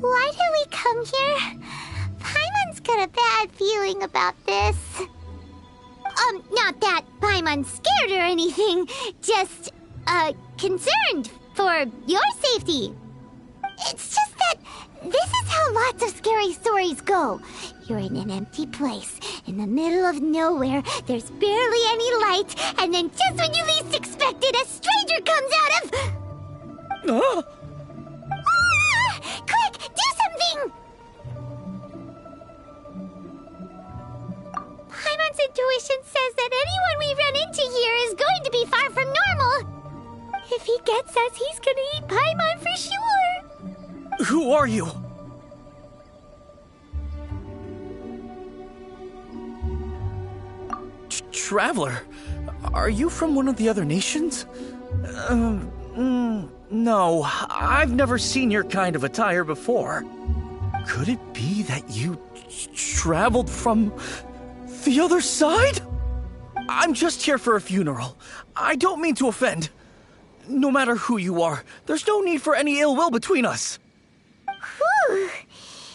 Why did we come here? Paimon's got a bad feeling about this. Not that Paimon's scared or anything, just, concerned for your safety. It's just that this is how lots of scary stories go. You're in an empty place, in the middle of nowhere, there's barely any light, and then just when you least expect it, a stranger comes out of... Quick, do something! Paimon's intuition says that anyone we run into here is going to be far from normal. If he gets us, he's gonna eat Paimon for sure. Who are you? Traveler, are you from one of the other nations? No, I've never seen your kind of attire before. Could it be that you traveled from the other side? I'm just here for a funeral. I don't mean to offend. No matter who you are, there's no need for any ill will between us. Whew.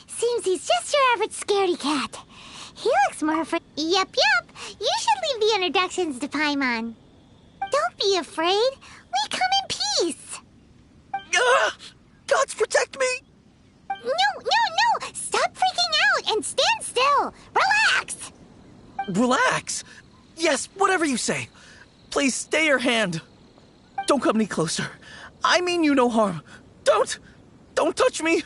Seems he's just your average scaredy cat. He looks more afraid. Yep. You should leave the introductions to Paimon. Don't be afraid. We come in peace. Gods protect me! No! Stop freaking out and stand still. Relax. Relax? Yes, whatever you say. Please stay your hand. Don't come any closer. I mean you no harm. Don't touch me.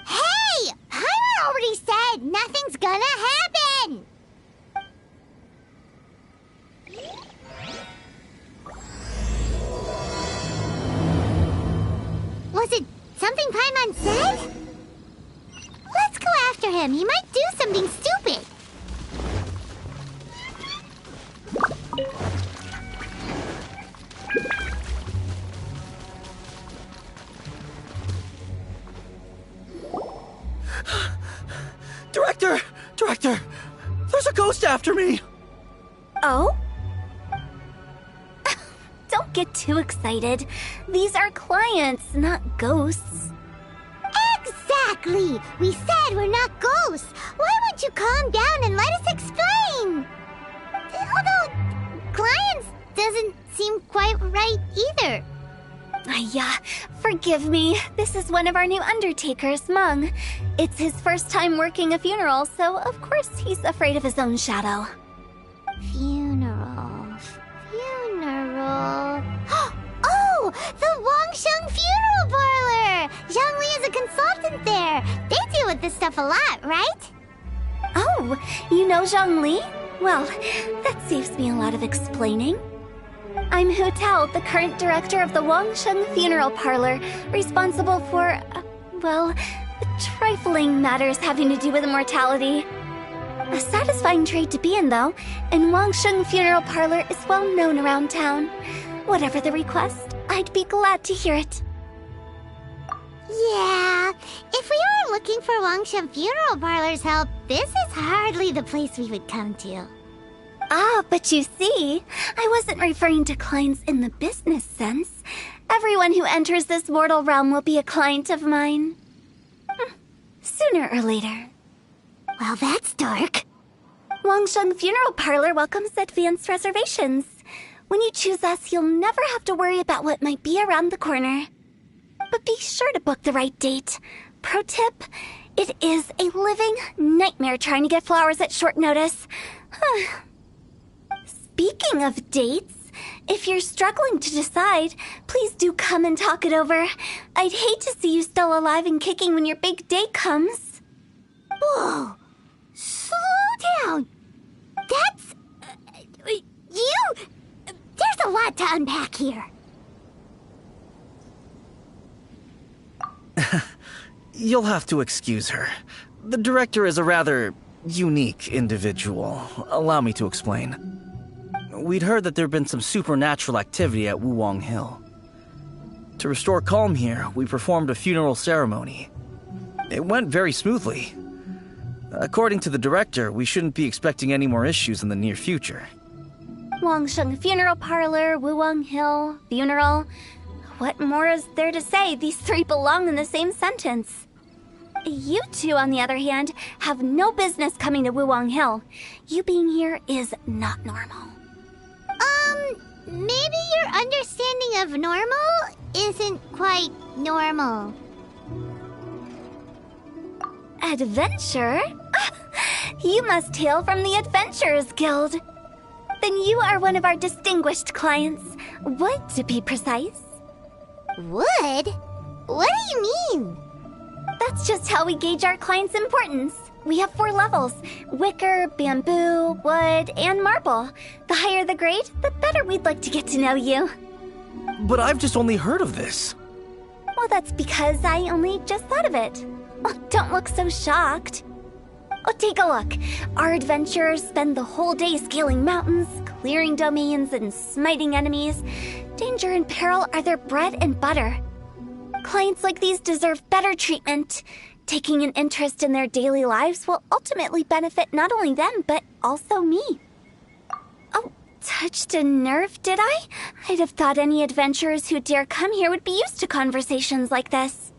Hey! Paimon already said nothing's gonna happen. Was it something Paimon said? Let's go after him. He might do something stupid. Director! There's a ghost after me! Oh? Don't get too excited. These are clients, not ghosts. Exactly! We said we're not ghosts. Why won't you calm down and let us explain? Although, clients doesn't seem quite right either. Forgive me. This is one of our new undertakers, Mung. It's his first time working a funeral, so of course he's afraid of his own shadow. Funeral. Oh! The Wangsheng Funeral Parlor! Zhongli is a consultant there. They deal with this stuff a lot, right? Oh, you know Zhongli? Well, that saves me a lot of explaining. I'm Hu Tao, the current director of the Wangsheng Funeral Parlor, responsible for, trifling matters having to do with immortality. A satisfying trade to be in, though, and Wangsheng Funeral Parlor is well known around town. Whatever the request, I'd be glad to hear it. Yeah, if we were looking for Wangsheng Funeral Parlor's help, this is hardly the place we would come to. Ah, but you see, I wasn't referring to clients in the business sense. Everyone who enters this mortal realm will be a client of mine. Sooner or later. Well, that's dark. Wangsheng Funeral Parlor welcomes advanced reservations. When you choose us, you'll never have to worry about what might be around the corner. But be sure to book the right date. Pro tip, it is a living nightmare trying to get flowers at short notice. Speaking of dates, if you're struggling to decide, please do come and talk it over. I'd hate to see you still alive and kicking when your big day comes. Whoa! Slow down! That's... There's a lot to unpack here. You'll have to excuse her. The director is a rather unique individual. Allow me to explain. We'd heard that there'd been some supernatural activity at Wuwang Hill. To restore calm here, we performed a funeral ceremony. It went very smoothly. According to the director, we shouldn't be expecting any more issues in the near future. Wangsheng Funeral Parlor, Wuwang Hill, funeral. What more is there to say? These three belong in the same sentence. You two, on the other hand, have no business coming to Wuwang Hill. You being here is not normal. Maybe your understanding of normal isn't quite normal. Adventure? You must hail from the Adventurers Guild. Then you are one of our distinguished clients. Wood, to be precise. Wood? What do you mean? That's just how we gauge our clients' importance. We have 4 levels: wicker, bamboo, wood, and marble. The higher the grade, the better we'd like to get to know you. But I've just only heard of this. Well, that's because I only just thought of it. Oh, don't look so shocked. Oh, take a look. Our adventurers spend the whole day scaling mountains, clearing domains, and smiting enemies. Danger and peril are their bread and butter. Clients like these deserve better treatment. Taking an interest in their daily lives will ultimately benefit not only them, but also me. Oh, touched a nerve, did I? I'd have thought any adventurers who dare come here would be used to conversations like this.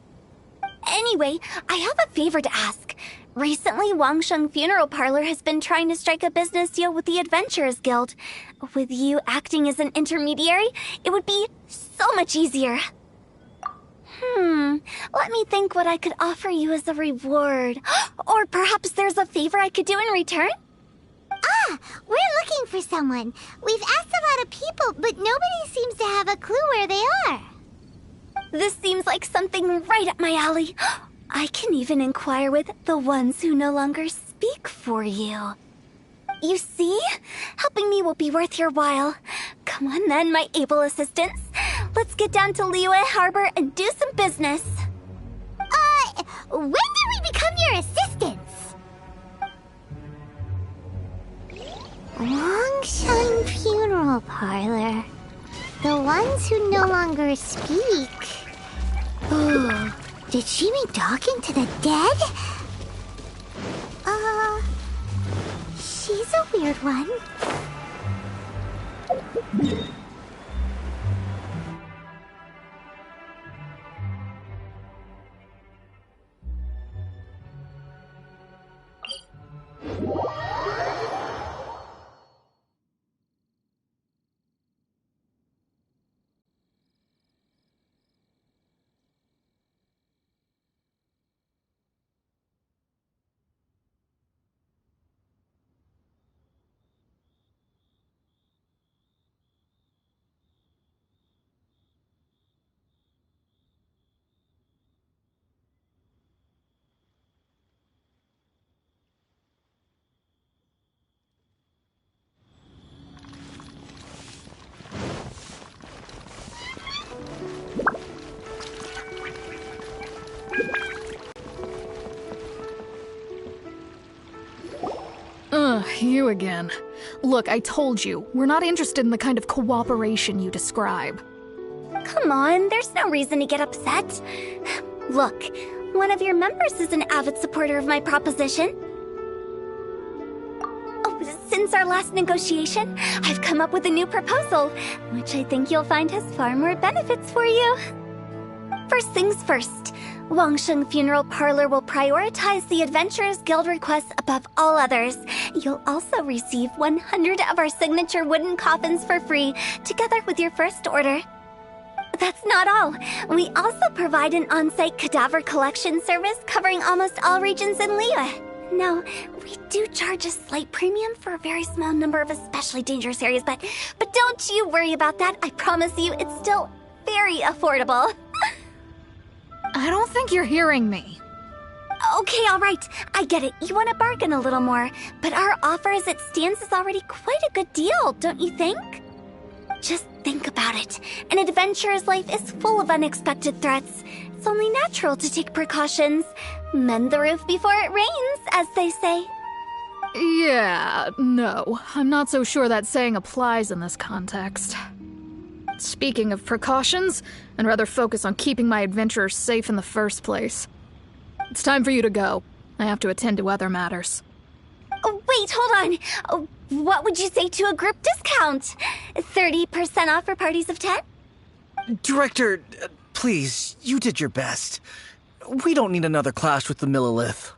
Anyway, I have a favor to ask. Recently, Wangsheng Funeral Parlor has been trying to strike a business deal with the Adventurers Guild. With you acting as an intermediary, it would be so much easier. Let me think what I could offer you as a reward. Or perhaps there's a favor I could do in return? We're looking for someone. We've asked a lot of people, but nobody seems to have a clue where they are. This seems like something right up my alley. I can even inquire with the ones who no longer speak for you. You see? Helping me will be worth your while. Come on then, my able assistants. Let's get down to Liyue Harbor and do some business. When did we become your assistants? Wangsheng Funeral Parlor. The ones who no longer speak. Ooh, did she mean talking to the dead? She's a weird one. You again. Look, I told you, we're not interested in the kind of cooperation you describe. Come on, there's no reason to get upset. Look, one of your members is an avid supporter of my proposition. Oh, since our last negotiation, I've come up with a new proposal, which I think you'll find has far more benefits for you. First things first, Wangsheng Funeral Parlor will prioritize the Adventurers Guild requests above all others. You'll also receive 100 of our signature wooden coffins for free, together with your first order. That's not all. We also provide an on-site cadaver collection service covering almost all regions in Liyue. Now, we do charge a slight premium for a very small number of especially dangerous areas, but don't you worry about that. I promise you, it's still very affordable. I don't think you're hearing me. Okay, all right. I get it. You want to bargain a little more, but our offer as it stands is already quite a good deal, don't you think? Just think about it. An adventurer's life is full of unexpected threats. It's only natural to take precautions. Mend the roof before it rains, as they say. Yeah, no. I'm not so sure that saying applies in this context. Speaking of precautions, I'd rather focus on keeping my adventurers safe in the first place. It's time for you to go. I have to attend to other matters. Oh, wait, hold on. Oh, what would you say to a group discount? 30% off for parties of 10? Director, please, you did your best. We don't need another clash with the Millilith.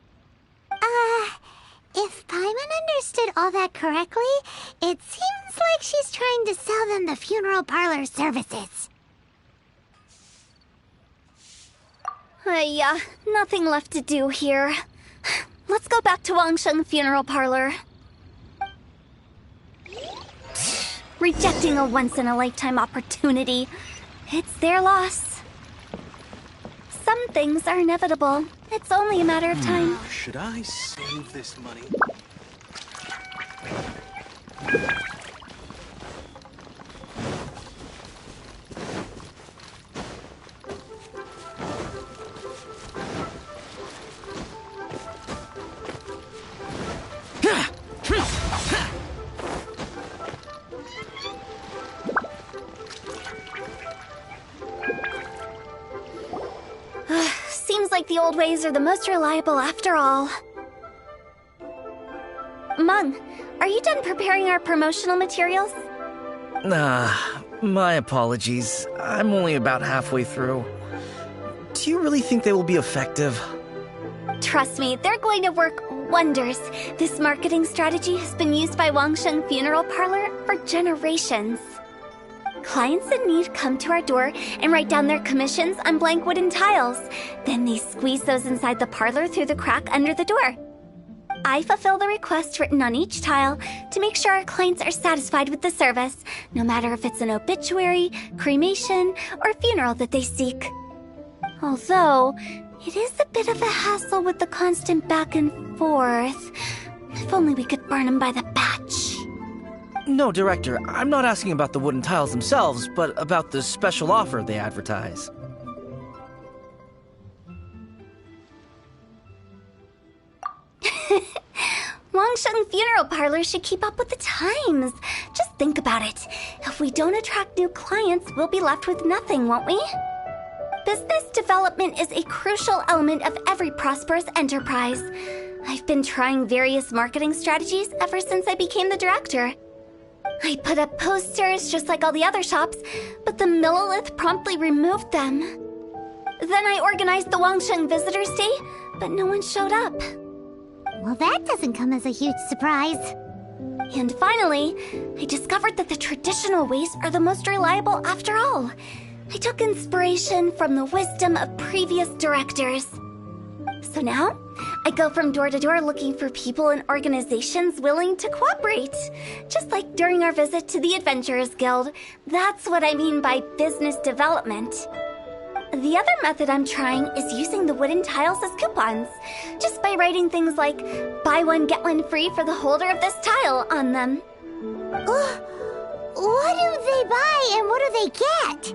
If Paimon understood all that correctly, it seems like she's trying to sell them the funeral parlor services. Nothing left to do here. Let's go back to Wangsheng Funeral Parlor. Rejecting a once-in-a-lifetime opportunity. It's their loss. Some things are inevitable. It's only a matter of time. Should I save this money? Seems like the old ways are the most reliable after all. Mung, are you done preparing our promotional materials? My apologies. I'm only about halfway through. Do you really think they will be effective? Trust me, they're going to work wonders. This marketing strategy has been used by Wangsheng Funeral Parlor for generations. Clients in need come to our door and write down their commissions on blank wooden tiles. Then they squeeze those inside the parlor through the crack under the door. I fulfill the request written on each tile to make sure our clients are satisfied with the service, no matter if it's an obituary, cremation, or funeral that they seek. Although, it is a bit of a hassle with the constant back and forth. If only we could burn them by the batch. No, Director, I'm not asking about the wooden tiles themselves, but about the special offer they advertise. Wangsheng Funeral Parlor should keep up with the times. Just think about it. If we don't attract new clients, we'll be left with nothing, won't we? Business development is a crucial element of every prosperous enterprise. I've been trying various marketing strategies ever since I became the director. I put up posters just like all the other shops, but the Millilith promptly removed them. Then I organized the Wangsheng Visitors Day, but no one showed up. Well, that doesn't come as a huge surprise. And finally, I discovered that the traditional ways are the most reliable after all. I took inspiration from the wisdom of previous directors. So now, I go from door to door looking for people and organizations willing to cooperate. Just like during our visit to the Adventurers Guild. That's what I mean by business development. The other method I'm trying is using the wooden tiles as coupons. Just by writing things like, buy one, get one free for the holder of this tile on them. What do they buy and what do they get?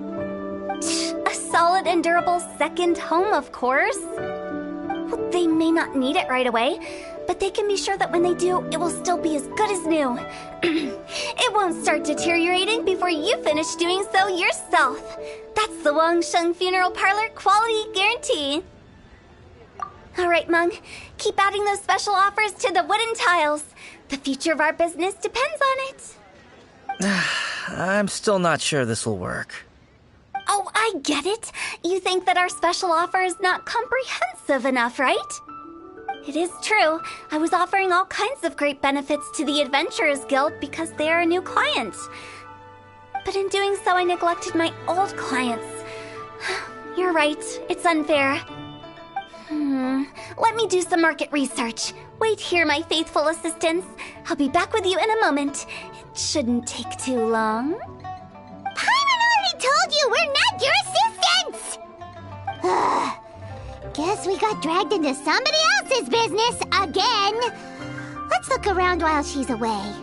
A solid and durable second home, of course. Well, they may not need it right away, but they can be sure that when they do, it will still be as good as new. It won't start deteriorating before you finish doing so yourself. That's the Wangsheng Funeral Parlor quality guarantee. All right, Mung, keep adding those special offers to the wooden tiles. The future of our business depends on it. I'm still not sure this will work. Oh, I get it. You think that our special offer is not comprehensive enough, right? It is true. I was offering all kinds of great benefits to the Adventurers Guild because they are a new client. But in doing so, I neglected my old clients. You're right. It's unfair. Let me do some market research. Wait here, my faithful assistants. I'll be back with you in a moment. It shouldn't take too long. Paimon already told you we're not your assistants! Guess we got dragged into somebody else's business again. Let's look around while she's away.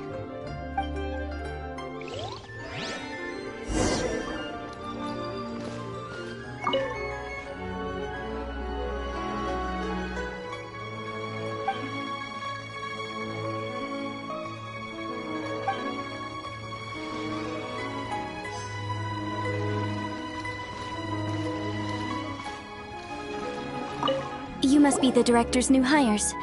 You must be the director's new hires.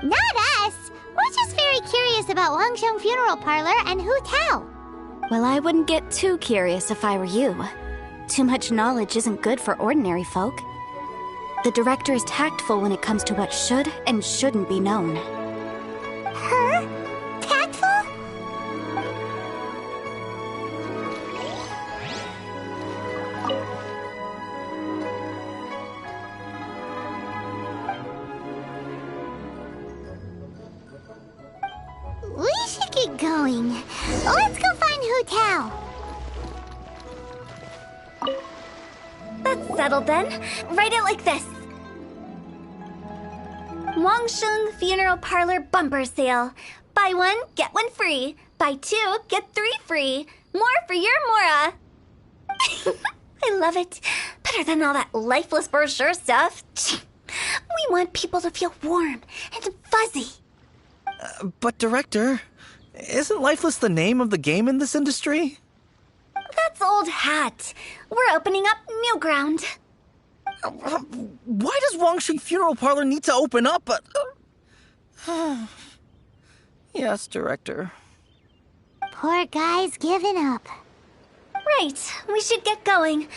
Not us! We're just very curious about Wangsheng Funeral Parlor and Hu Tao. Well, I wouldn't get too curious if I were you. Too much knowledge isn't good for ordinary folk. The director is tactful when it comes to what should and shouldn't be known. Her? Tactful? We should get going. Let's go find Hu Tao. That's settled then. Write it like this. Wangsheng Funeral Parlor Bumper Sale. Buy one, get one free. Buy two, get three free. More for your Mora. I love it. Better than all that lifeless brochure stuff. We want people to feel warm and fuzzy. But Director, isn't Lifeless the name of the game in this industry? That's old hat. We're opening up new ground. Why does Wangsheng Funeral Parlor need to open up? Yes, Director. Poor guy's given up. Right, we should get going.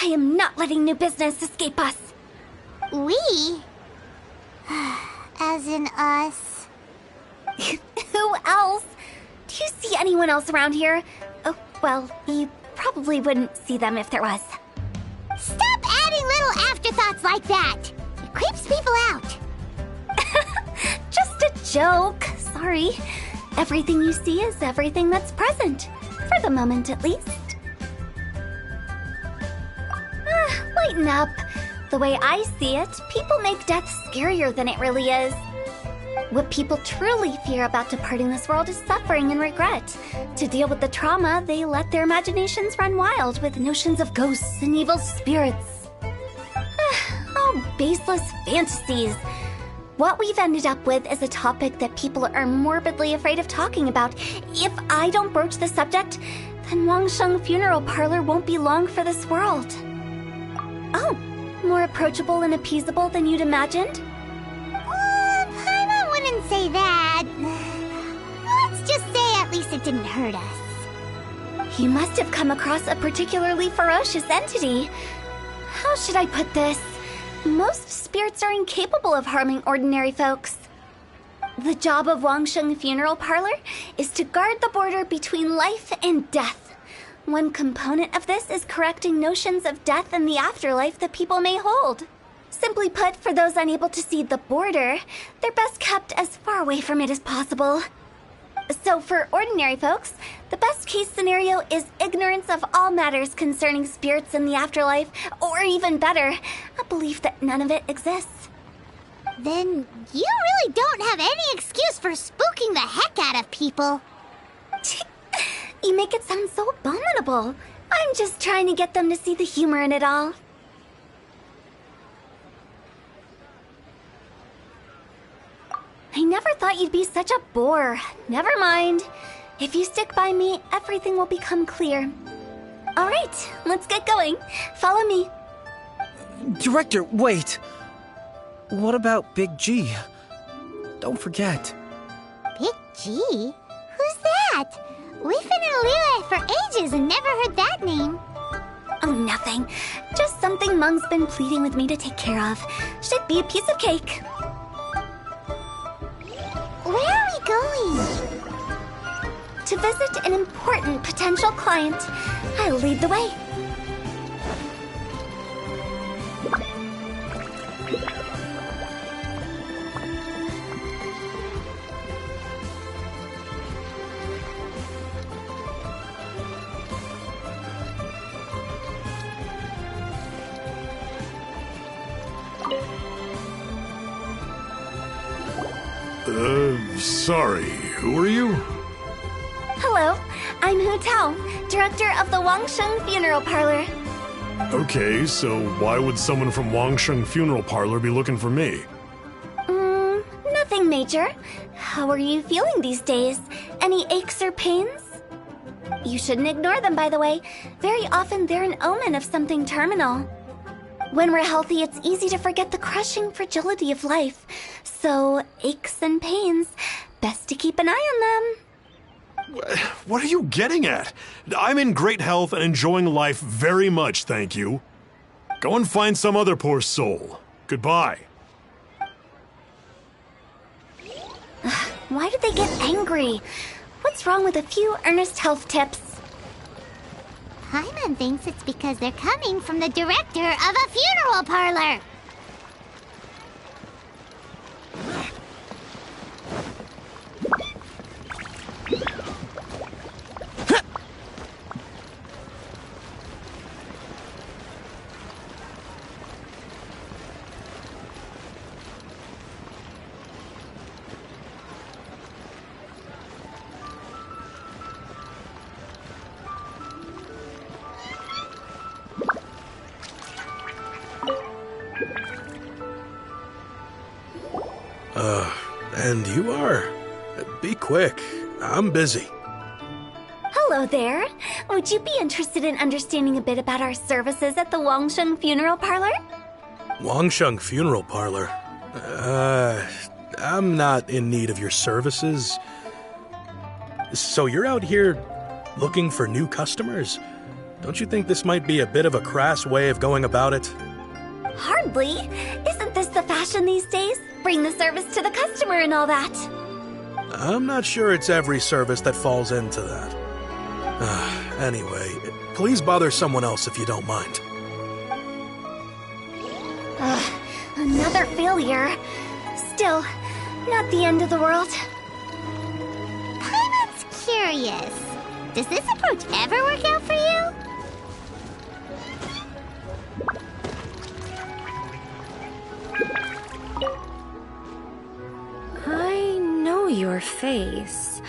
I am not letting new business escape us. We? As in us. Who else? Do you see anyone else around here? Oh, well, you probably wouldn't see them if there was. Stop adding little afterthoughts like that! It creeps people out. Just a joke. Sorry. Everything you see is everything that's present. For the moment, at least. Lighten up. The way I see it, people make death scarier than it really is. What people truly fear about departing this world is suffering and regret. To deal with the trauma, they let their imaginations run wild with notions of ghosts and evil spirits. All baseless fantasies. What we've ended up with is a topic that people are morbidly afraid of talking about. If I don't broach the subject, then Wangsheng Funeral Parlor won't be long for this world. Oh, more approachable and appeasable than you'd imagined? Paimon wouldn't say that. Let's just say at least it didn't hurt us. You must have come across a particularly ferocious entity. How should I put this? Most spirits are incapable of harming ordinary folks. The job of Wangsheng Funeral Parlor is to guard the border between life and death. One component of this is correcting notions of death and the afterlife that people may hold. Simply put, for those unable to see the border, they're best kept as far away from it as possible. So for ordinary folks, the best case scenario is ignorance of all matters concerning spirits in the afterlife, or even better, a belief that none of it exists. Then you really don't have any excuse for spooking the heck out of people. You make it sound so abominable. I'm just trying to get them to see the humor in it all. I never thought you'd be such a bore. Never mind. If you stick by me, everything will become clear. All right, let's get going. Follow me. Director, wait. What about Big G? Don't forget. Big G? Who's that? We've been in Liyue for ages and never heard that name. Oh, nothing. Just something Mung's been pleading with me to take care of. Should be a piece of cake. Where are we going? To visit an important potential client. I'll lead the way. Sorry, who are you? Hello, I'm Hu Tao, director of the Wangsheng Funeral Parlor. Okay, so why would someone from Wangsheng Funeral Parlor be looking for me? Nothing major. How are you feeling these days? Any aches or pains? You shouldn't ignore them, by the way. Very often they're an omen of something terminal. When we're healthy, it's easy to forget the crushing fragility of life. So, aches and pains, best to keep an eye on them. What are you getting at? I'm in great health and enjoying life very much, thank you. Go and find some other poor soul. Goodbye. Why did they get angry? What's wrong with a few earnest health tips? Paimon thinks it's because they're coming from the director of a funeral parlor. And you are? Be quick. I'm busy. Hello there. Would you be interested in understanding a bit about our services at the Wangsheng Funeral Parlor? Wangsheng Funeral Parlor? I'm not in need of your services. So you're out here looking for new customers? Don't you think this might be a bit of a crass way of going about it? Hardly. Isn't this the fashion these days? Bring the service to the customer and all that. I'm not sure it's every service that falls into that. Anyway, please bother someone else if you don't mind. Another failure. Still, not the end of the world. Paimon's curious. Does this approach ever work out for you? I know your face.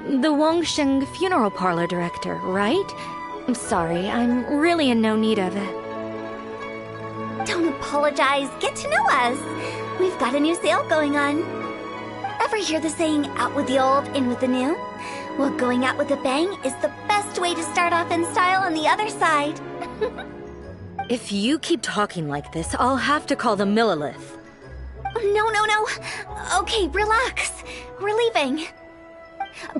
The Wangsheng Funeral Parlor director, right? I'm sorry, I'm really in no need of it. Don't apologize. Get to know us. We've got a new sale going on. Ever hear the saying, out with the old, in with the new? Well, going out with a bang is the best way to start off in style on the other side. If you keep talking like this, I'll have to call the Millilith. No. Okay, relax. We're leaving.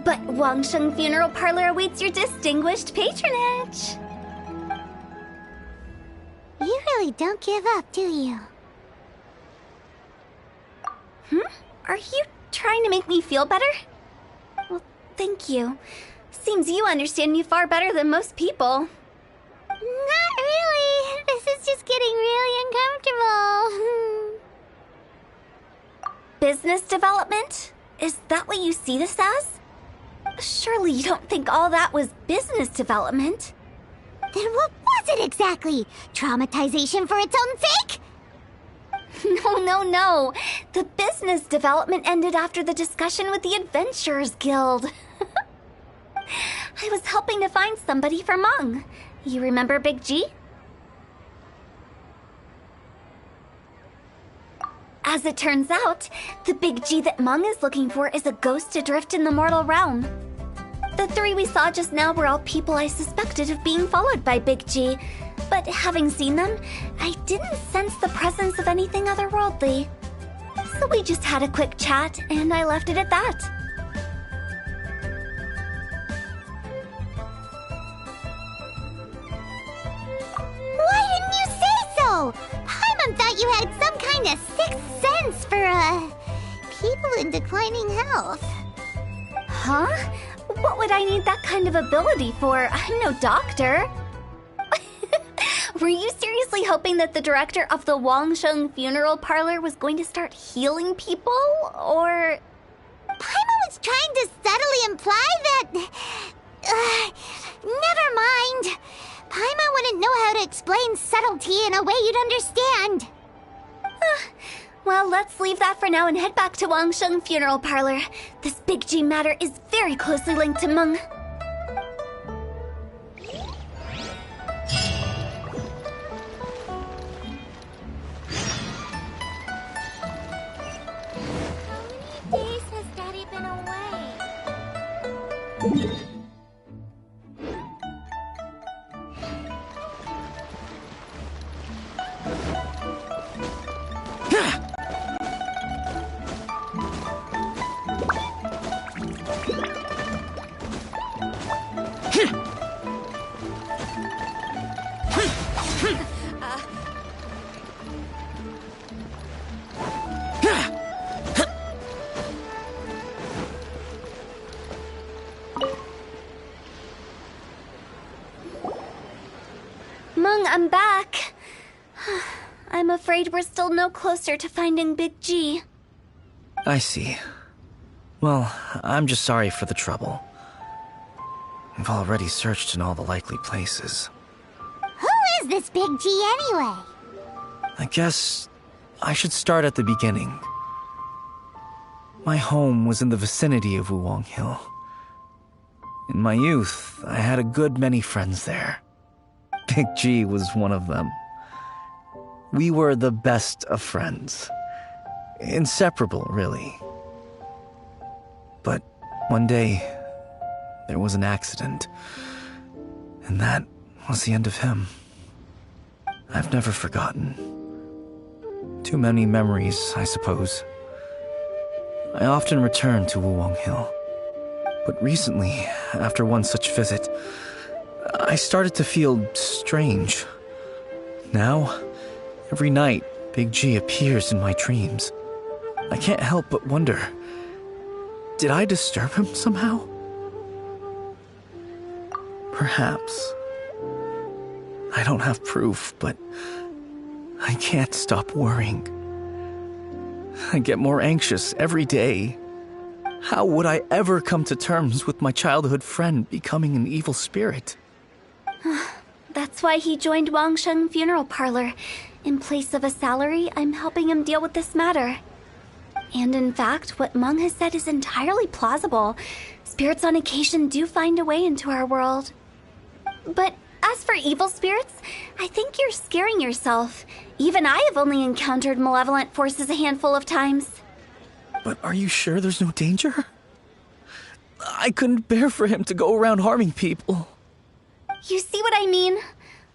But Wangsheng Funeral Parlor awaits your distinguished patronage. You really don't give up, do you? Are you trying to make me feel better? Well, thank you. Seems you understand me far better than most people. Not really. This is just getting really uncomfortable. Business development? Is that what you see this as? Surely you don't think all that was business development? Then what was it exactly? Traumatization for its own sake? No. The business development ended after the discussion with the Adventurers Guild. I was helping to find somebody for Mung. You remember Big G? As it turns out, the Big G that Mung is looking for is a ghost adrift in the mortal realm. The three we saw just now were all people I suspected of being followed by Big G, but having seen them, I didn't sense the presence of anything otherworldly. So we just had a quick chat, and I left it at that. thought you had some kind of sixth sense for, people in declining health. Huh? What would I need that kind of ability for? I'm no doctor. Were you seriously hoping that the director of the Wangsheng Funeral Parlor was going to start healing people, or...? Paimon was trying to subtly imply that... never mind. Paimon wouldn't know how to explain subtlety in a way you'd understand. Well, let's leave that for now and head back to Wangsheng Funeral Parlor. This Big G matter is very closely linked to Meng. How many days has Daddy been away? Meng, I'm back. I'm afraid we're still no closer to finding Big G. I see. Well, I'm just sorry for the trouble. We've already searched in all the likely places. Who is this Big G anyway? I guess I should start at the beginning. My home was in the vicinity of Wuwang Hill. In my youth, I had a good many friends there. Big G was one of them. We were the best of friends. Inseparable, really. But one day, there was an accident. And that was the end of him. I've never forgotten. Too many memories, I suppose. I often return to Wuwang Hill. But recently, after one such visit, I started to feel strange. Now, every night, Big G appears in my dreams. I can't help but wonder, did I disturb him somehow? Perhaps. I don't have proof, but I can't stop worrying. I get more anxious every day. How would I ever come to terms with my childhood friend becoming an evil spirit? That's why he joined Wangsheng Funeral Parlor. In place of a salary, I'm helping him deal with this matter. And in fact, what Meng has said is entirely plausible. Spirits on occasion do find a way into our world. But as for evil spirits, I think you're scaring yourself. Even I have only encountered malevolent forces a handful of times. But are you sure there's no danger? I couldn't bear for him to go around harming people. You see what I mean?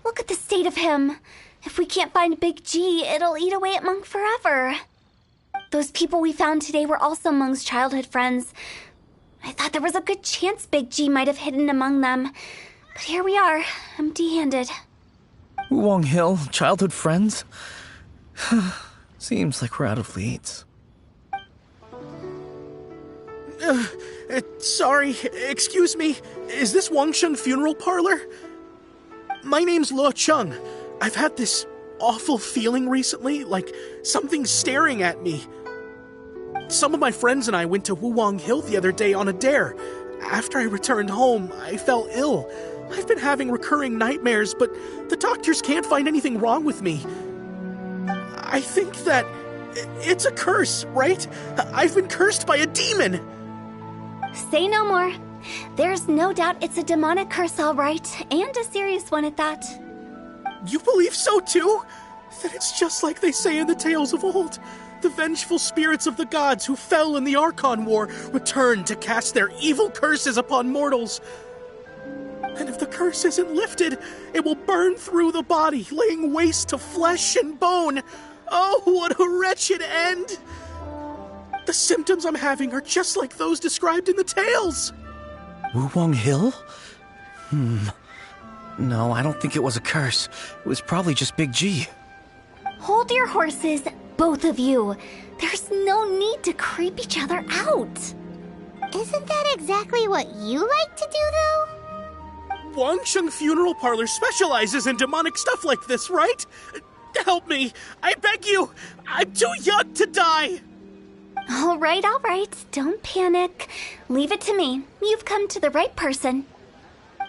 Look at the state of him. If we can't find Big G, it'll eat away at Meng forever. Those people we found today were also Meng's childhood friends. I thought there was a good chance Big G might have hidden among them. But here we are, empty-handed. Wuwang Hill, childhood friends? Seems like we're out of leads. Sorry, excuse me. Is this Wangsheng Funeral Parlor? My name's Luo Chung. I've had this awful feeling recently, like something's staring at me. Some of my friends and I went to Wuwang Hill the other day on a dare. After I returned home, I fell ill. I've been having recurring nightmares, but the doctors can't find anything wrong with me. I think that it's a curse, right? I've been cursed by a demon. Say no more. There's no doubt it's a demonic curse, all right, and a serious one at that. You believe so too? Then it's just like they say in the tales of old. The vengeful spirits of the gods who fell in the Archon War return to cast their evil curses upon mortals. And if the curse isn't lifted, it will burn through the body, laying waste to flesh and bone. Oh, what a wretched end! The symptoms I'm having are just like those described in the tales. Wuwang Hill? No, I don't think it was a curse. It was probably just Big G. Hold your horses, both of you. There's no need to creep each other out. Isn't that exactly what you like to do, though? Wangsheng Funeral Parlor specializes in demonic stuff like this, right? Help me! I beg you! I'm too young to die! All right. Don't panic. Leave it to me. You've come to the right person.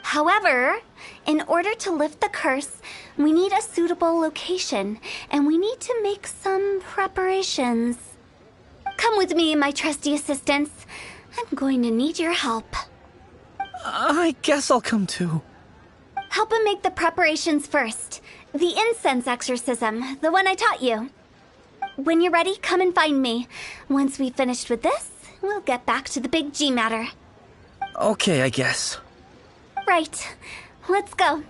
However, in order to lift the curse, we need a suitable location, and we need to make some preparations. Come with me, my trusty assistants. I'm going to need your help. I guess I'll come too. Help him make the preparations first. The incense exorcism, the one I taught you. When you're ready, come and find me. Once we've finished with this, we'll get back to the big G matter. Okay, I guess. Right. Let's go.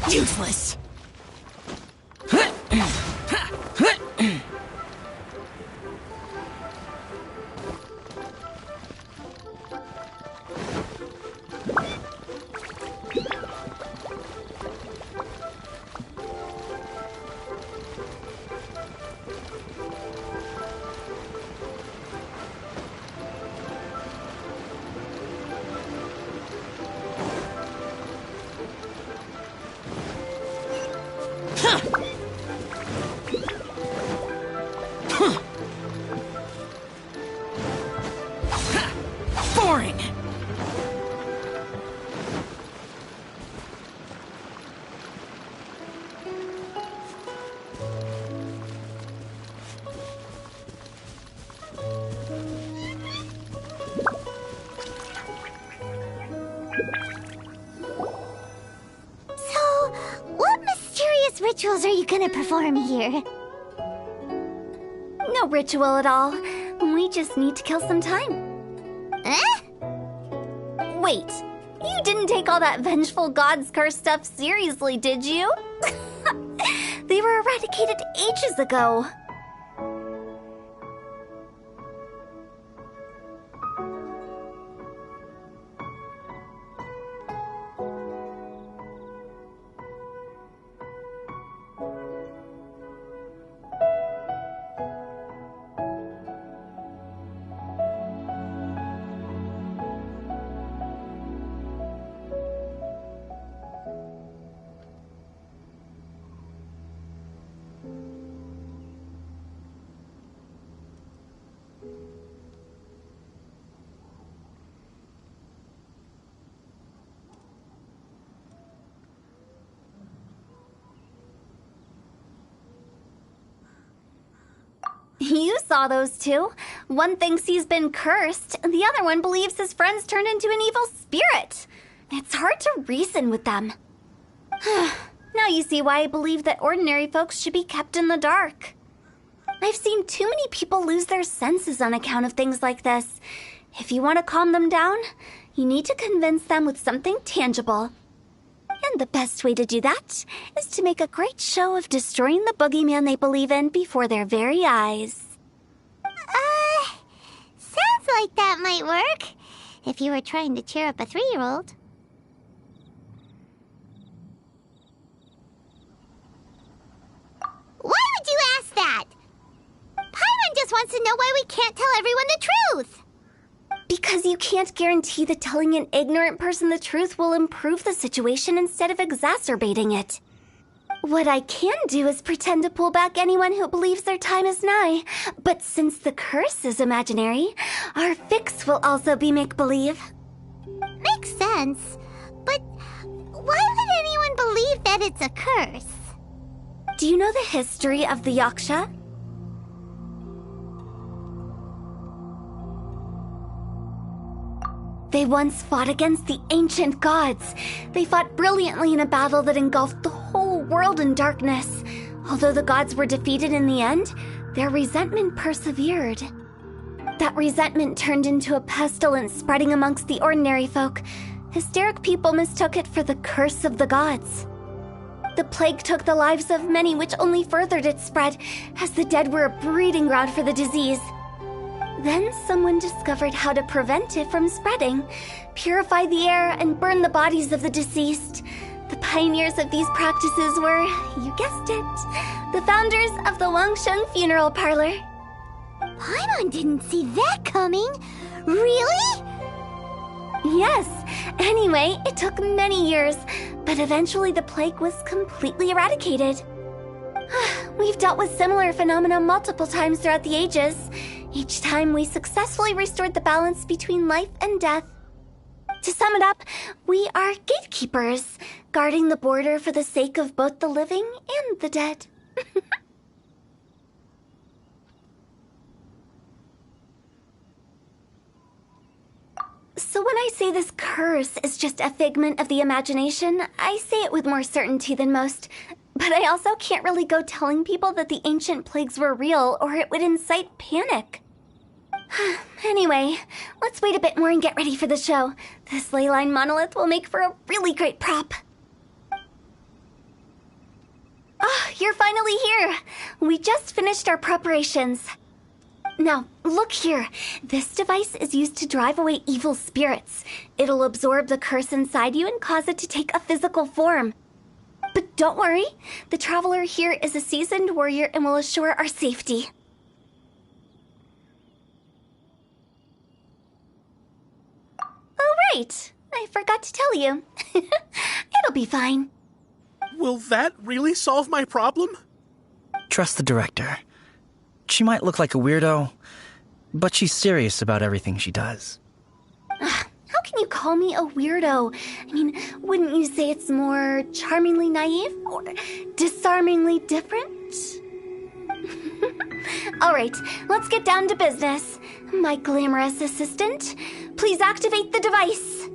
Useless. Boring. So, what mysterious rituals are you gonna perform here? No ritual at all. We just need to kill some time. Eh? Wait, you didn't take all that vengeful God's curse stuff seriously, did you? They were eradicated ages ago. You saw those two. One thinks he's been cursed, the other one believes his friends turned into an evil spirit. It's hard to reason with them. Now you see why I believe that ordinary folks should be kept in the dark. I've seen too many people lose their senses on account of things like this. If you want to calm them down, you need to convince them with something tangible. And the best way to do that is to make a great show of destroying the boogeyman they believe in before their very eyes. Sounds like that might work. If you were trying to cheer up a 3-year-old. Why would you ask that? Paimon just wants to know why we can't tell everyone the truth. Because you can't guarantee that telling an ignorant person the truth will improve the situation instead of exacerbating it. What I can do is pretend to pull back anyone who believes their time is nigh. But since the curse is imaginary, our fix will also be make-believe. Makes sense. But why would anyone believe that it's a curse? Do you know the history of the Yaksha? They once fought against the ancient gods. They fought brilliantly in a battle that engulfed the whole world in darkness. Although the gods were defeated in the end, their resentment persevered. That resentment turned into a pestilence spreading amongst the ordinary folk, Hysteric people mistook it for the curse of the gods. The plague took the lives of many, which only furthered its spread, as the dead were a breeding ground for the disease. Then someone discovered how to prevent it from spreading, purify the air, and burn the bodies of the deceased. The pioneers of these practices were, you guessed it, the founders of the Wangsheng Funeral Parlor. Paimon didn't see that coming. Really? Yes. Anyway, it took many years, but eventually the plague was completely eradicated. We've dealt with similar phenomena multiple times throughout the ages. Each time we successfully restored the balance between life and death. To sum it up, we are gatekeepers, guarding the border for the sake of both the living and the dead. So when I say this curse is just a figment of the imagination, I say it with more certainty than most. But I also can't really go telling people that the ancient plagues were real, or it would incite panic. Anyway, let's wait a bit more and get ready for the show. This ley line monolith will make for a really great prop. Oh, you're finally here! We just finished our preparations. Now, look here. This device is used to drive away evil spirits. It'll absorb the curse inside you and cause it to take a physical form. But don't worry, the traveler here is a seasoned warrior and will assure our safety. Oh, right. I forgot to tell you. It'll be fine. Will that really solve my problem? Trust the director. She might look like a weirdo, but she's serious about everything she does. How can you call me a weirdo? I mean, wouldn't you say it's more charmingly naive or disarmingly different? All right, let's get down to business. My glamorous assistant, please activate the device.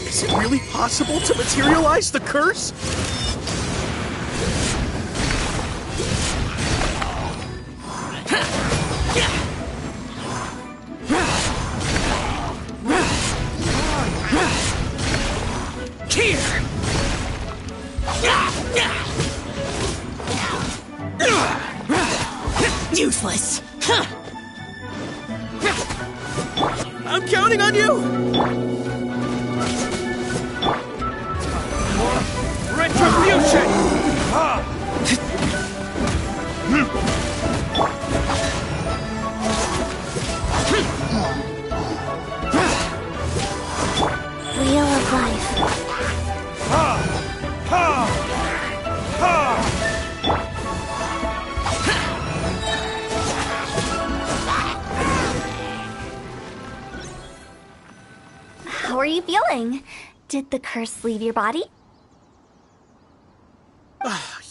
Is it really possible to materialize the curse? Here! Useless! I'm counting on you! Retribution! Wheel of life. How are you feeling? Did the curse leave your body?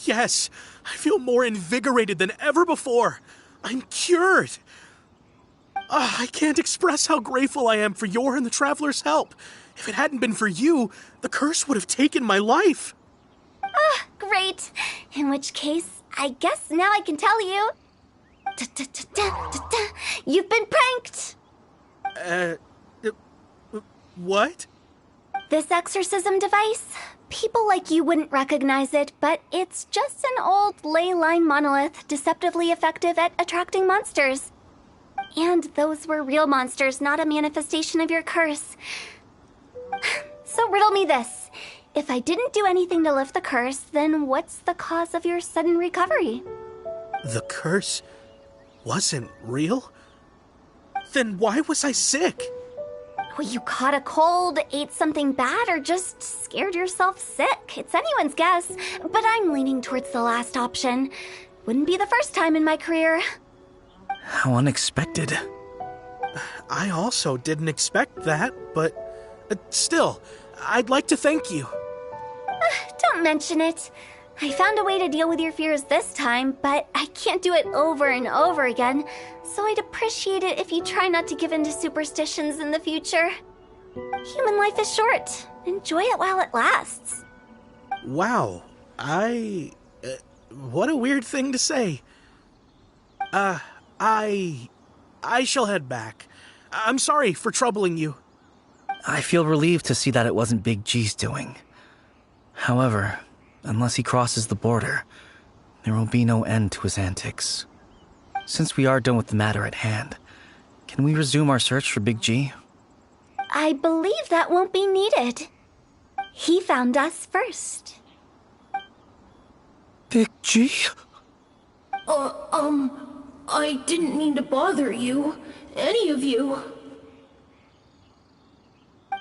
Yes, I feel more invigorated than ever before. I'm cured. I can't express how grateful I am for your and the Traveler's help. If it hadn't been for you, the curse would have taken my life. Great. In which case, I guess now I can tell you. You've been pranked. What? This exorcism device, people like you wouldn't recognize it, but it's just an old ley line monolith deceptively effective at attracting monsters. And those were real monsters, not a manifestation of your curse. So riddle me this. If I didn't do anything to lift the curse, then what's the cause of your sudden recovery? The curse wasn't real? Then why was I sick? Well, you caught a cold, ate something bad, or just scared yourself sick. It's anyone's guess, but I'm leaning towards the last option. Wouldn't be the first time in my career. How unexpected. I also didn't expect that, but still, I'd like to thank you. Don't mention it. I found a way to deal with your fears this time, but I can't do it over and over again, so I'd appreciate it if you try not to give in to superstitions in the future. Human life is short. Enjoy it while it lasts. Wow, what a weird thing to say. I shall head back. I'm sorry for troubling you. I feel relieved to see that it wasn't Big G's doing. However, unless he crosses the border, there will be no end to his antics. Since we are done with the matter at hand, can we resume our search for Big G? I believe that won't be needed. He found us first. Big G? I didn't mean to bother you. Any of you.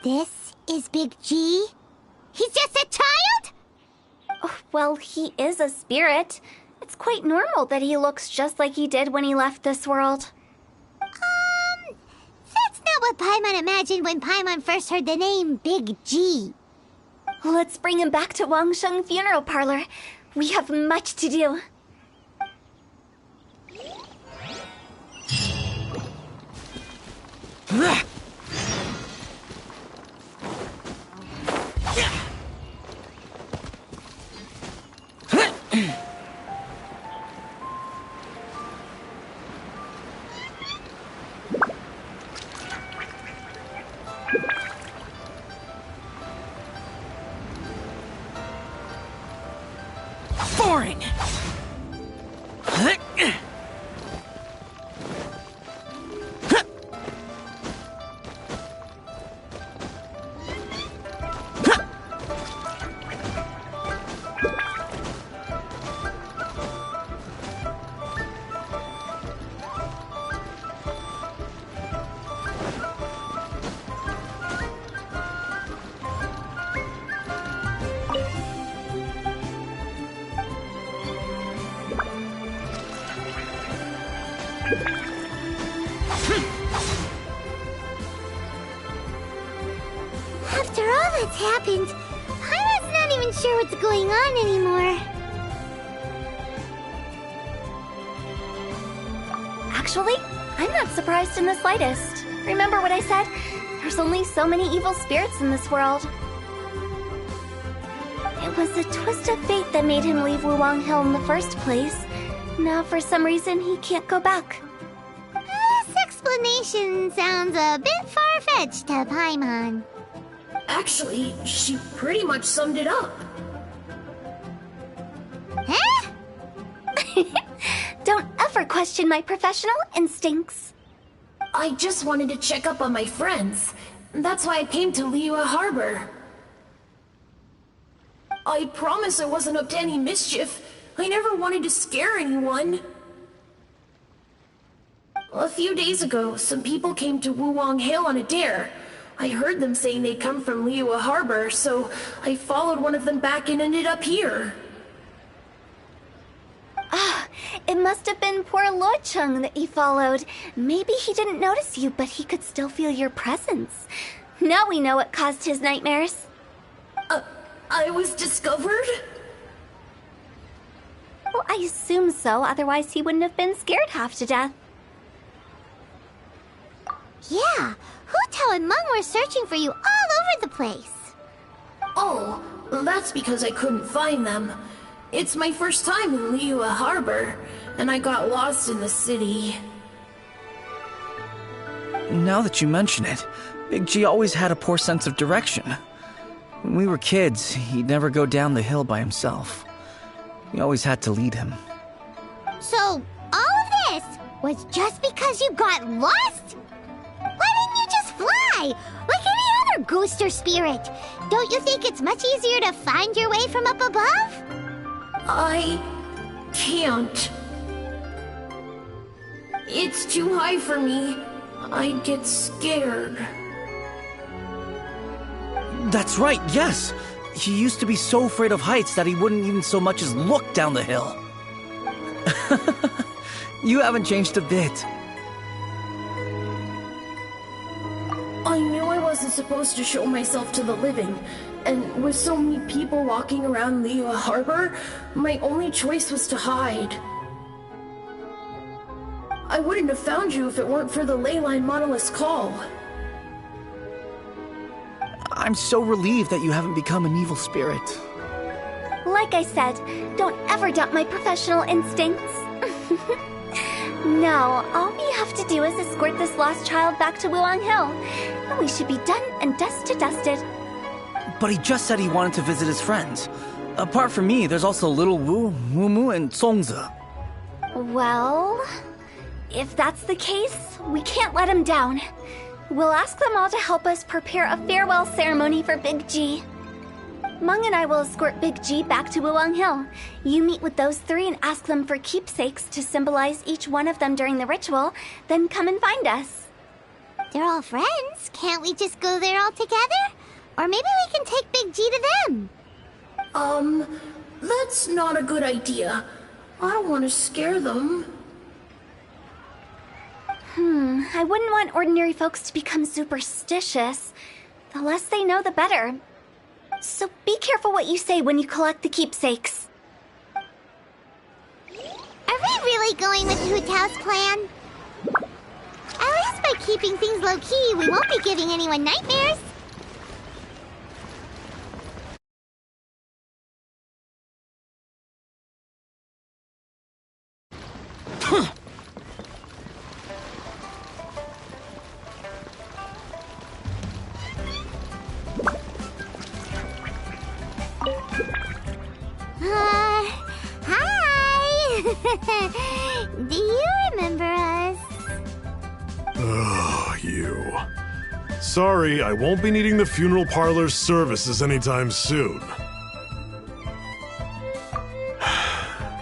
This is Big G? He's just a child? Oh, well, he is a spirit. It's quite normal that he looks just like he did when he left this world. That's not what Paimon imagined when Paimon first heard the name Big G. Let's bring him back to Wangsheng Funeral Parlor. We have much to do. Boring! After all that's happened, Paimon's not even sure what's going on anymore. Actually, I'm not surprised in the slightest. Remember what I said? There's only so many evil spirits in this world. It was a twist of fate that made him leave Wuwang Hill in the first place. Now, for some reason, he can't go back. This explanation sounds a bit far-fetched to Paimon. Actually, she pretty much summed it up. Huh? Don't ever question my professional instincts. I just wanted to check up on my friends. That's why I came to Liyue Harbor. I promise I wasn't up to any mischief. I never wanted to scare anyone. A few days ago, some people came to Wuwang Hill on a dare. I heard them saying they'd come from Liyue Harbor, so I followed one of them back and ended up here. Ah, it must have been poor Luocheng that you followed. Maybe he didn't notice you, but he could still feel your presence. Now we know what caused his nightmares. I was discovered? Well, I assume so, otherwise he wouldn't have been scared half to death. Yeah, Hu Tao and Meng were searching for you all over the place. Oh, that's because I couldn't find them. It's my first time in Liyue Harbor, and I got lost in the city. Now that you mention it, Big G always had a poor sense of direction. When we were kids, he'd never go down the hill by himself. We always had to lead him. So, all of this was just because you got lost? Why didn't you just fly? Like any other ghost or spirit? Don't you think it's much easier to find your way from up above? I can't. It's too high for me. I'd get scared. That's right, yes! He used to be so afraid of heights that he wouldn't even so much as look down the hill. You haven't changed a bit. I knew I wasn't supposed to show myself to the living, and with so many people walking around Liyue Harbor, my only choice was to hide. I wouldn't have found you if it weren't for the Leyline Monolith's call. I'm so relieved that you haven't become an evil spirit. Like I said, don't ever doubt my professional instincts. Now, all we have to do is escort this lost child back to Wuang Hill. And we should be done and dusted. But he just said he wanted to visit his friends. Apart from me, there's also Little Wu, Mumu, and Songzi. Well, if that's the case, we can't let him down. We'll ask them all to help us prepare a farewell ceremony for Big G. Meng and I will escort Big G back to Wuang Hill. You meet with those three and ask them for keepsakes to symbolize each one of them during the ritual, then come and find us. They're all friends. Can't we just go there all together? Or maybe we can take Big G to them. That's not a good idea. I don't want to scare them. I wouldn't want ordinary folks to become superstitious. The less they know, the better. So be careful what you say when you collect the keepsakes. Are we really going with Hu Tao's plan? At least by keeping things low-key, we won't be giving anyone nightmares. Hi! Do you remember us? Oh, you. Sorry, I won't be needing the funeral parlor's services anytime soon.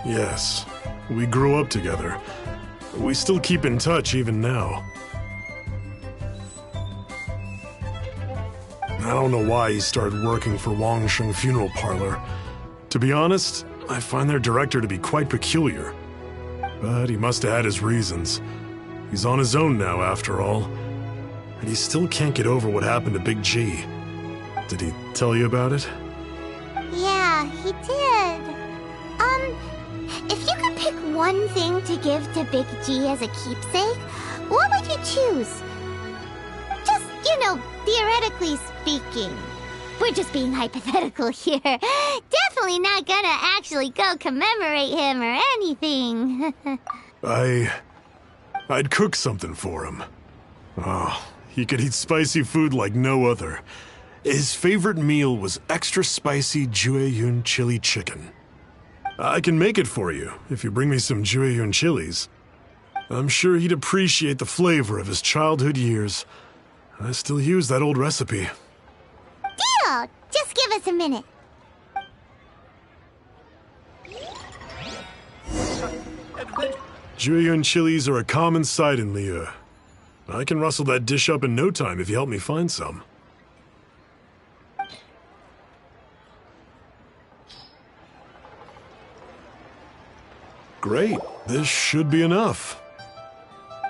Yes, we grew up together. We still keep in touch even now. I don't know why he started working for Wangsheng Funeral Parlor. To be honest, I find their director to be quite peculiar. But he must have had his reasons. He's on his own now, after all. And he still can't get over what happened to Big G. Did he tell you about it? Yeah, he did. If you could pick one thing to give to Big G as a keepsake, what would you choose? Just, theoretically speaking. We're just being hypothetical here. Definitely not gonna actually go commemorate him or anything. I'd cook something for him. Oh, he could eat spicy food like no other. His favorite meal was extra spicy Jueyun chili chicken. I can make it for you if you bring me some Jueyun chilies. I'm sure he'd appreciate the flavor of his childhood years. I still use that old recipe. Deal! Just give us a minute. Jueyun chilies are a common sight in Liyue. I can rustle that dish up in no time if you help me find some. Great, this should be enough.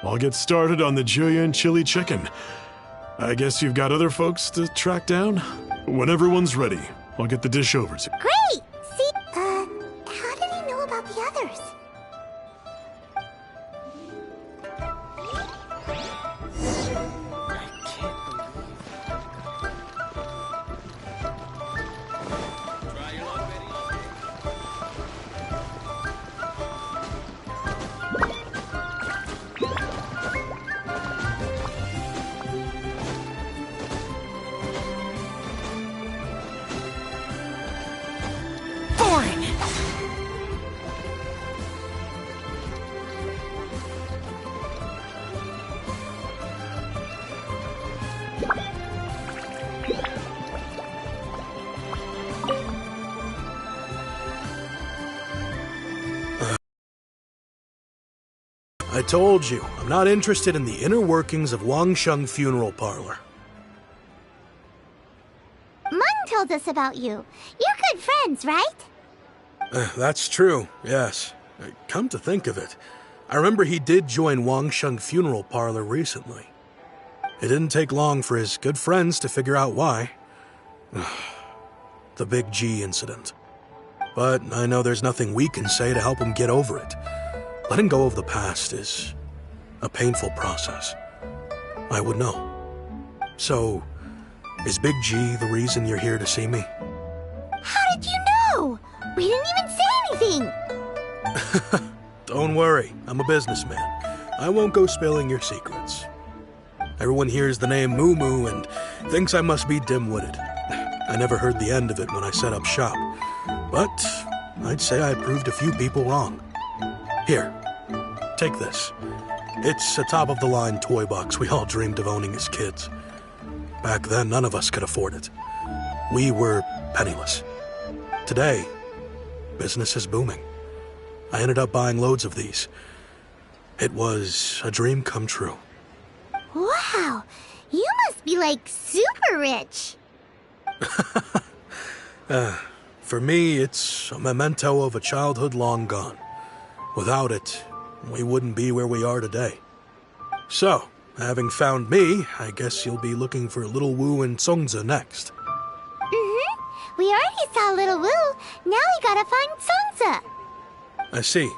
I'll get started on the Jueyun chili chicken. I guess you've got other folks to track down? When everyone's ready, I'll get the dish over to you. Great! See, how did he know about the others? I told you, I'm not interested in the inner workings of Wangsheng Funeral Parlor. Meng told us about you. You're good friends, right? That's true, yes. Come to think of it, I remember he did join Wangsheng Funeral Parlor recently. It didn't take long for his good friends to figure out why. The Big G incident. But I know there's nothing we can say to help him get over it. Letting go of the past is a painful process. I would know. So, is Big G the reason you're here to see me? How did you know? We didn't even say anything. Don't worry, I'm a businessman. I won't go spilling your secrets. Everyone hears the name Moo Moo and thinks I must be dim-witted. I never heard the end of it when I set up shop, but I'd say I proved a few people wrong. Here, take this. It's a top-of-the-line toy box we all dreamed of owning as kids. Back then, none of us could afford it. We were penniless. Today, business is booming. I ended up buying loads of these. It was a dream come true. Wow, you must be like super rich. For me, it's a memento of a childhood long gone. Without it, we wouldn't be where we are today. So, having found me, I guess you'll be looking for Little Wu and Songza next. Mm-hmm. We already saw Little Wu. Now we gotta find Songza. I see.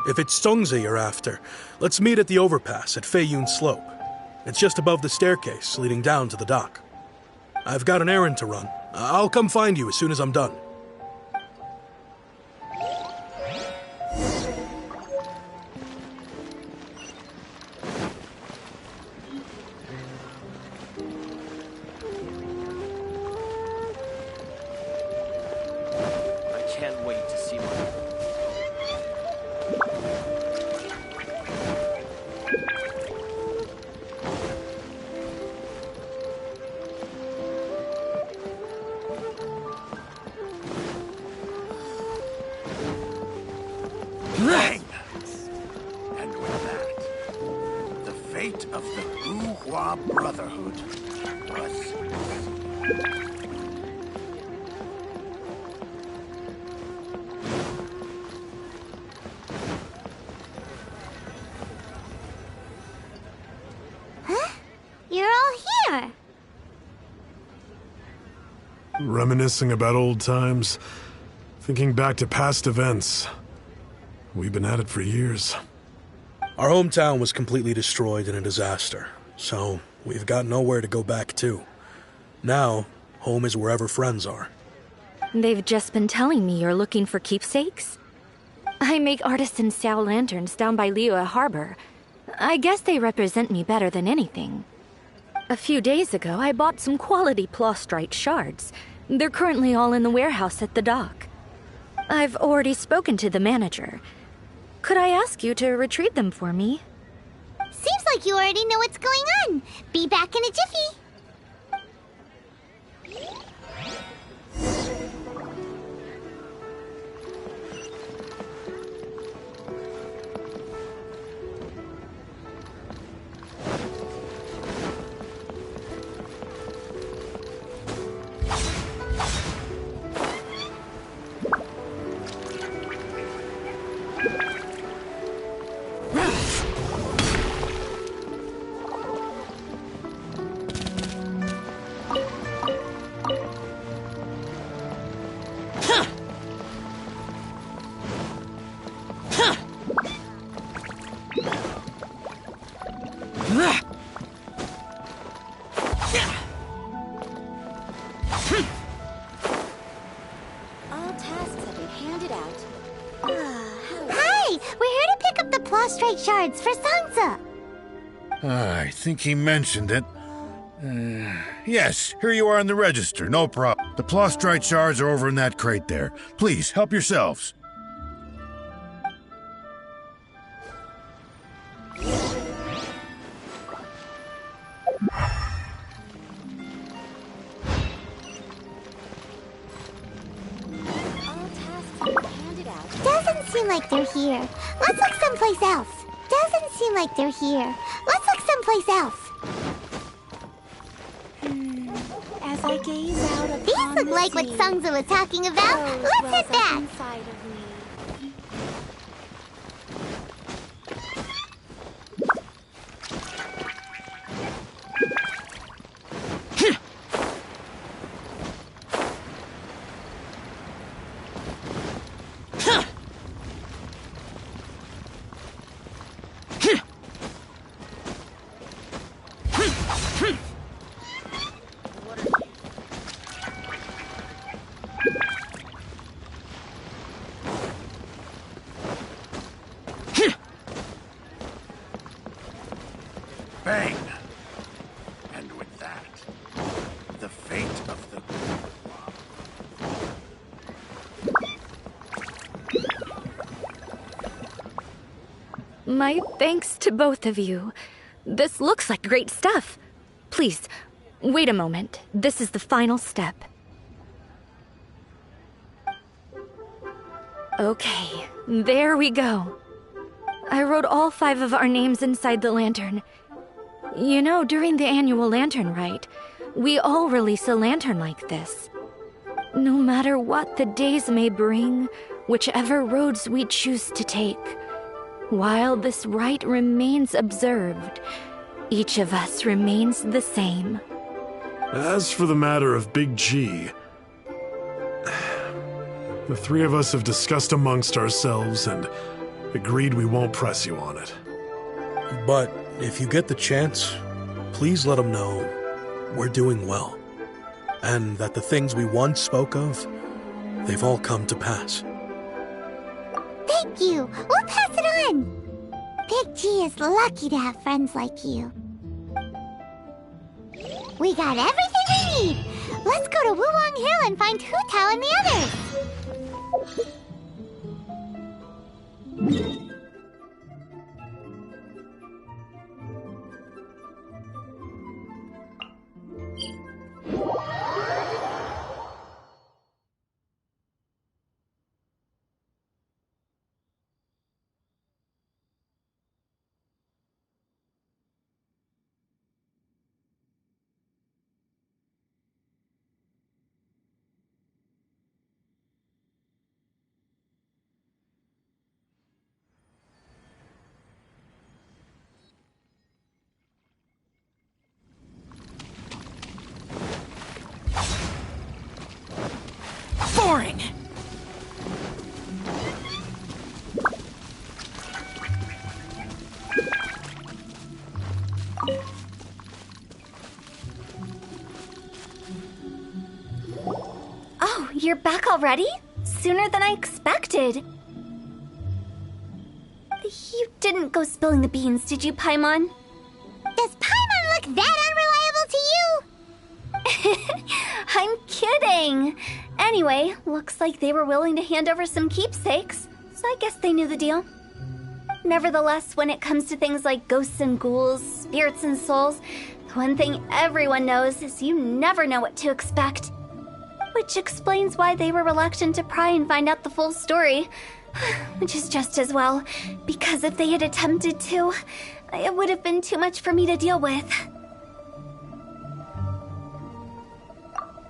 If it's Songza you're after, let's meet at the overpass at Feiyun Slope. It's just above the staircase leading down to the dock. I've got an errand to run. I'll come find you as soon as I'm done. I can't wait to see my... And with that, the fate of the Wu-Hua Brotherhood was... Huh? You're all here. Reminiscing about old times, thinking back to past events. We've been at it for years. Our hometown was completely destroyed in a disaster, so we've got nowhere to go back to. Now, home is wherever friends are. They've just been telling me you're looking for keepsakes. I make artisan Sao lanterns down by Liyue Harbor. I guess they represent me better than anything. A few days ago, I bought some quality plastrite shards. They're currently all in the warehouse at the dock. I've already spoken to the manager. Could I ask you to retrieve them for me? Seems like you already know what's going on. Be back in a jiffy. All tasks have been handed out. Hi, we're here to pick up the plastrite shards for Songza. I think he mentioned it. Yes, here you are in the register, no problem. The plastrite shards are over in that crate there. Please, help yourselves. All tasks have been handed out. Doesn't seem like they're here. Let's look someplace else. Doesn't seem like they're here. Let's look someplace else. As I gaze out upon These look the like what sea, Songza was talking about. those Let's wells hit up that. inside of me. fate of the My thanks to both of you. This looks like great stuff. Please, wait a moment. This is the final step. Okay, there we go. I wrote all 5 of our names inside the lantern. You know, during the annual lantern rite, we all release a lantern like this. No matter what the days may bring, whichever roads we choose to take, while this rite remains observed, each of us remains the same. As for the matter of Big G, the 3 of us have discussed amongst ourselves and agreed we won't press you on it. But if you get the chance, please let them know we're doing well, and that the things we once spoke of, they've all come to pass. Thank you. We'll pass it on. Big G is lucky to have friends like you. We got everything we need. Let's go to Wulong Hill and find Hu Tao and the others. Boring! Oh, you're back already? Sooner than I expected. You didn't go spilling the beans, did you, Paimon? Does Paimon look that unreliable to you? I'm kidding. Anyway, looks like they were willing to hand over some keepsakes, so I guess they knew the deal. Nevertheless, when it comes to things like ghosts and ghouls, spirits and souls, the one thing everyone knows is you never know what to expect. Which explains why they were reluctant to pry and find out the full story. Which is just as well, because if they had attempted to, it would have been too much for me to deal with.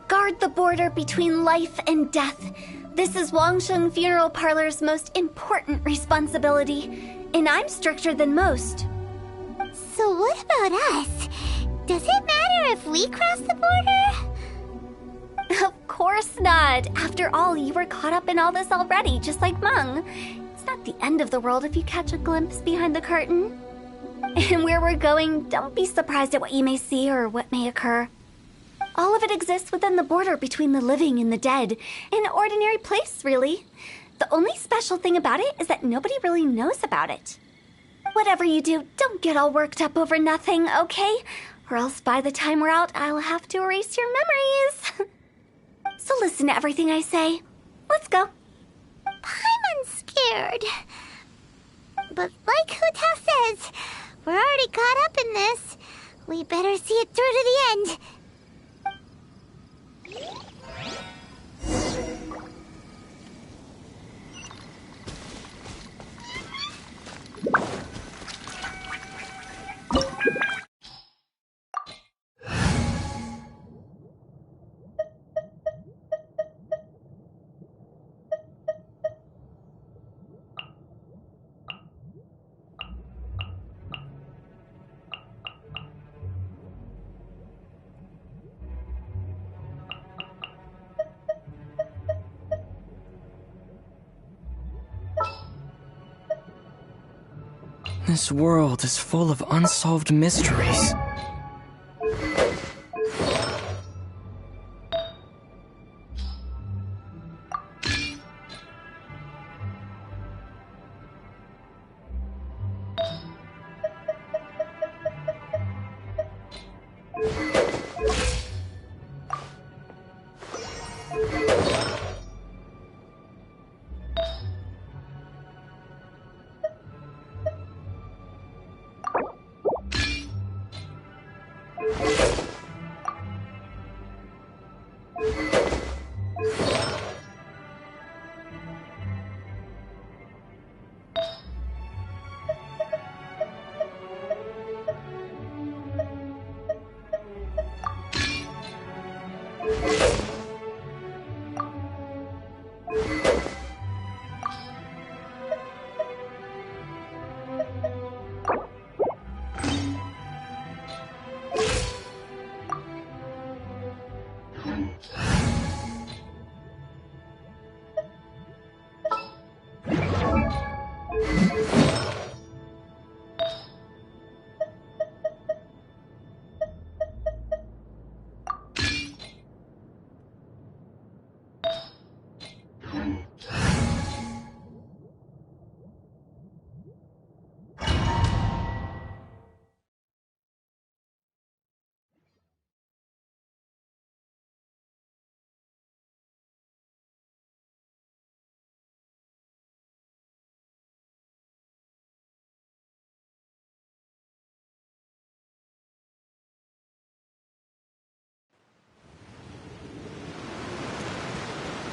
Guard the border between life and death. This is Wangsheng Funeral Parlor's most important responsibility, and I'm stricter than most. So what about us? Does it matter if we cross the border? Of course not. After all, you were caught up in all this already, just like Meng. It's not the end of the world if you catch a glimpse behind the curtain. And where we're going, don't be surprised at what you may see or what may occur. All of it exists within the border between the living and the dead. An ordinary place, really. The only special thing about it is that nobody really knows about it. Whatever you do, don't get all worked up over nothing, okay? Or else by the time we're out, I'll have to erase your memories. So listen to everything I say. Let's go. Paimon's scared. But like Hu Tao says, we're already caught up in this. We better see it through to the end. This world is full of unsolved mysteries.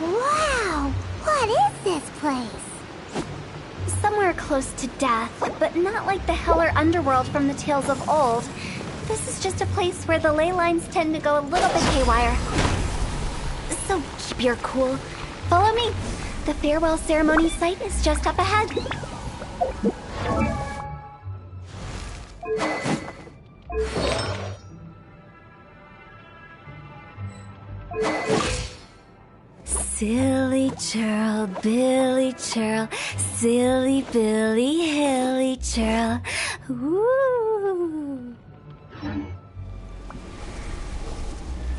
Wow! What is this place? Somewhere close to death, but not like the hell or underworld from the tales of old. This is just a place where the ley lines tend to go a little bit haywire. So keep your cool. Follow me. The farewell ceremony site is just up ahead. Silly churl, Billy churl, silly Billy, hilly churl. Ooh.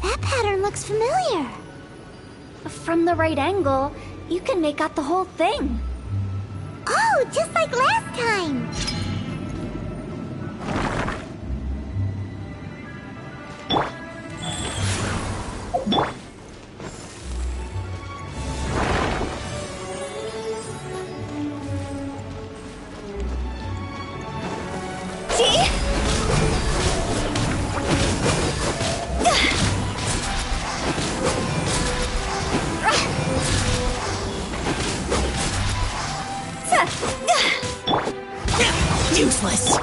That pattern looks familiar. From the right angle, you can make out the whole thing. Oh, just like last time. Useless.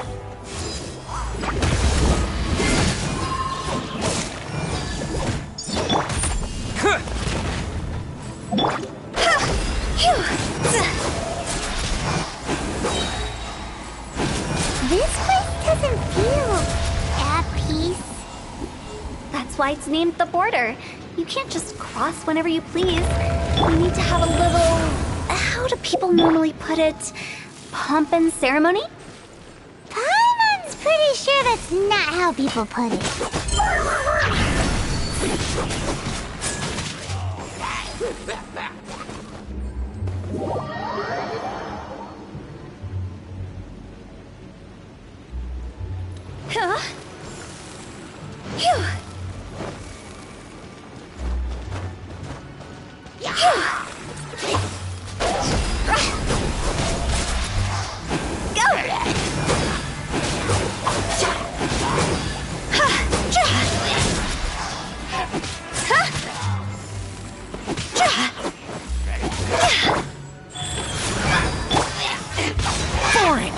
This place doesn't feel at peace. That's why it's named the border. You can't just cross whenever you please. You need to have a little... How do people normally put it? Pomp and ceremony? Paimon's pretty sure that's not how people put it. Huh? Phew. Boring.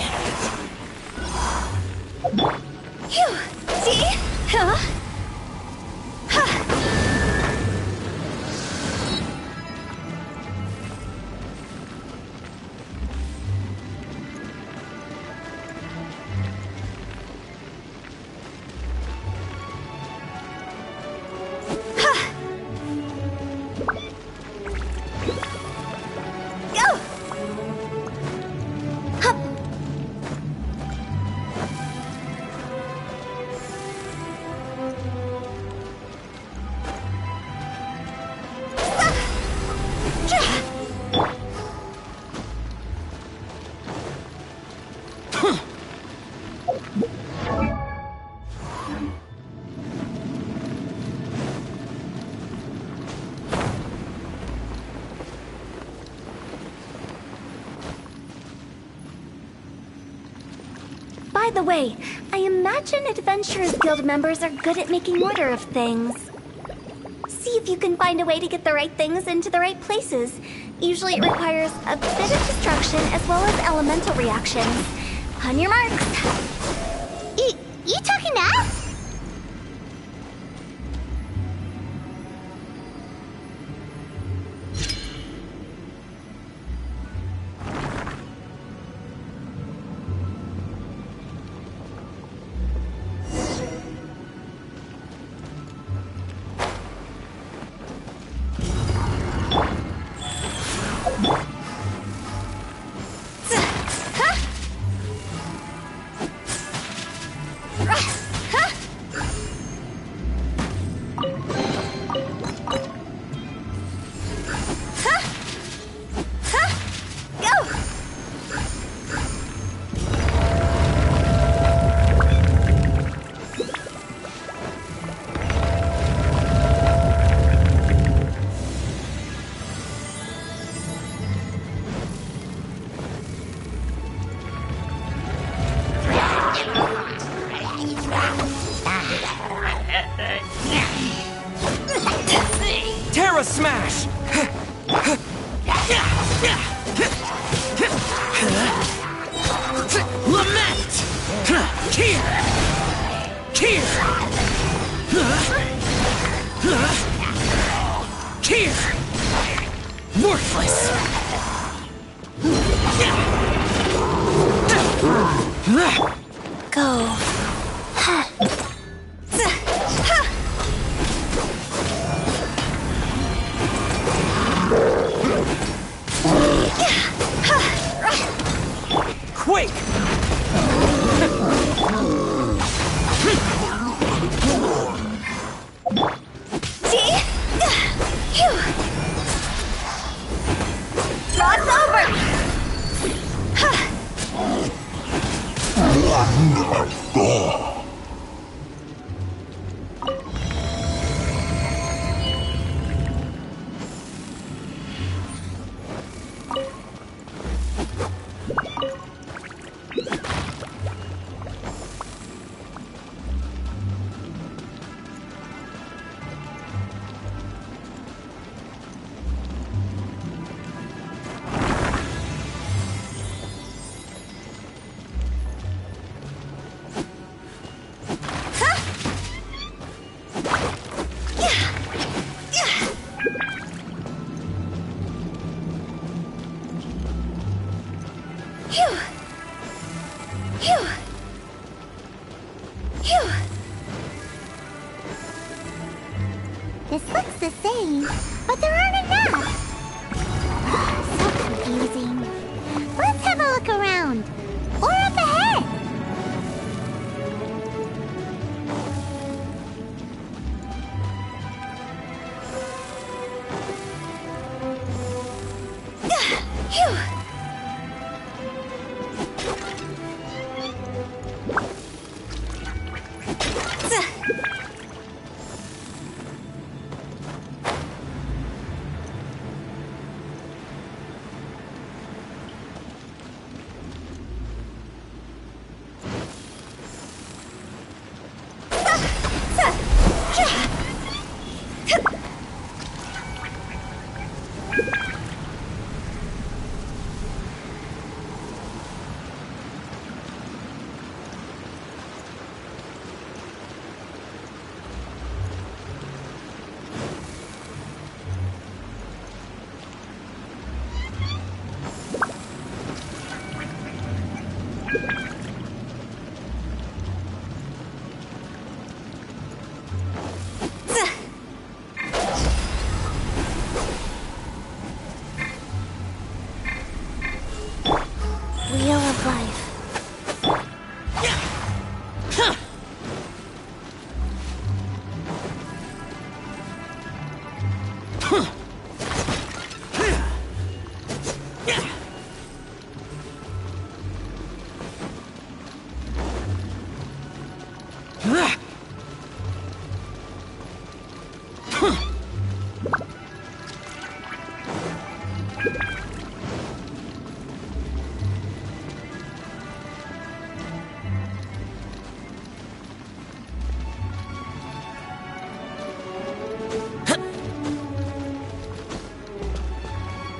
Phew. See? Huh? Huh. the way, I imagine Adventurers Guild members are good at making order of things. See if you can find a way to get the right things into the right places. Usually it requires a bit of destruction as well as elemental reactions. On your marks. You talking to us? Terra Smash! Lament! Here! Here! Here! Worthless! Go. Quake! See? Phew. It's over! This looks the same, but there aren't enough. So confusing. Let's have a look around. Or up ahead. Wheel of Life.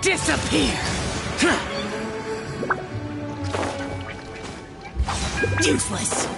Disappear! Useless!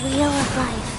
Wheel of Life.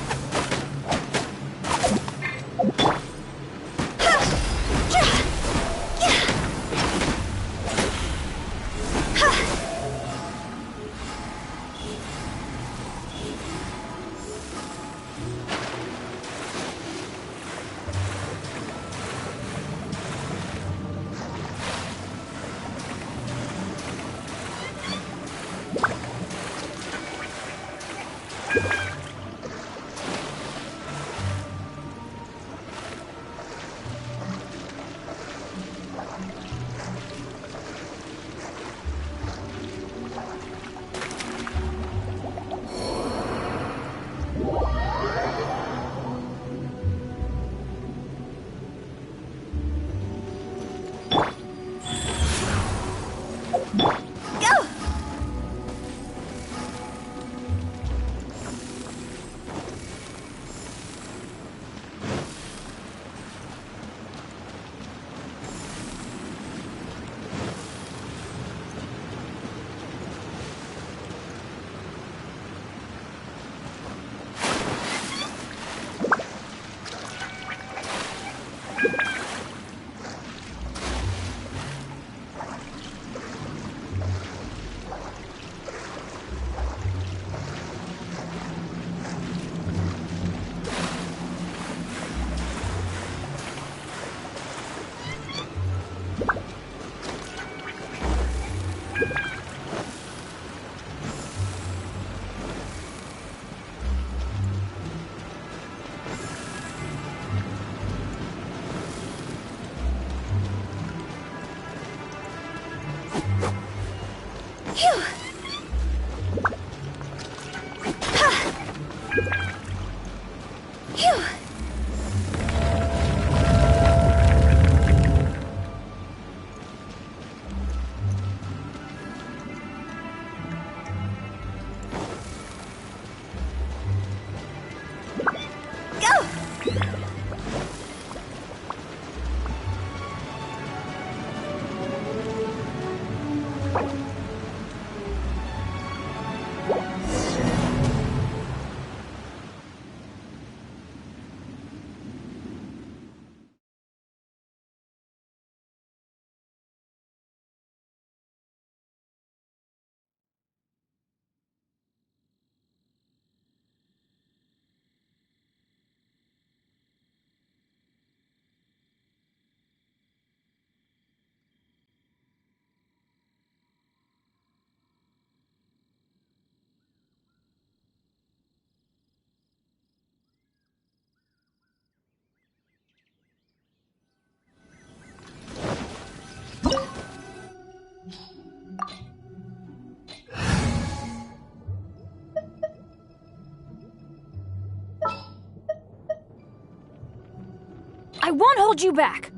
I won't hold you back.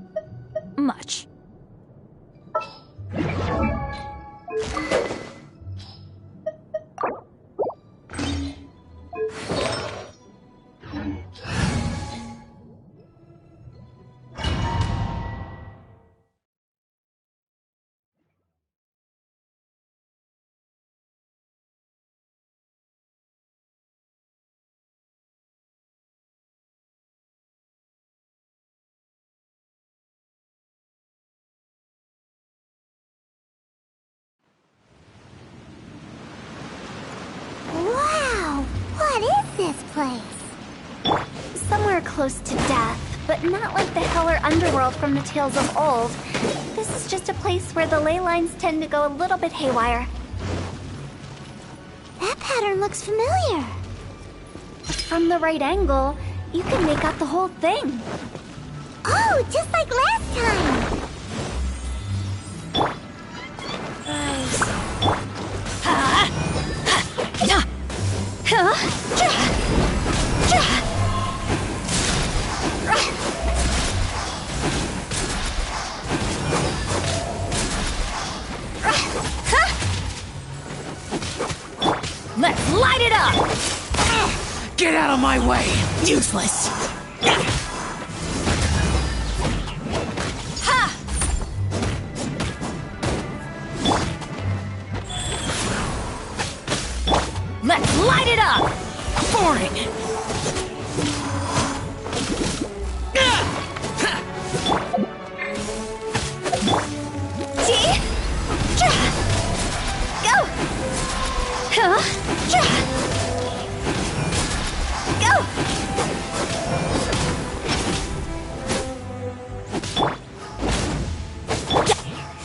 Much. this place? Somewhere close to death, but not like the hell or underworld from the tales of old. This is just a place where the ley lines tend to go a little bit haywire. That pattern looks familiar. From the right angle, you can make out the whole thing. Oh, just like last time! Let's light it up! Get out of my way! Useless! Ha! Let's light it up! Boring!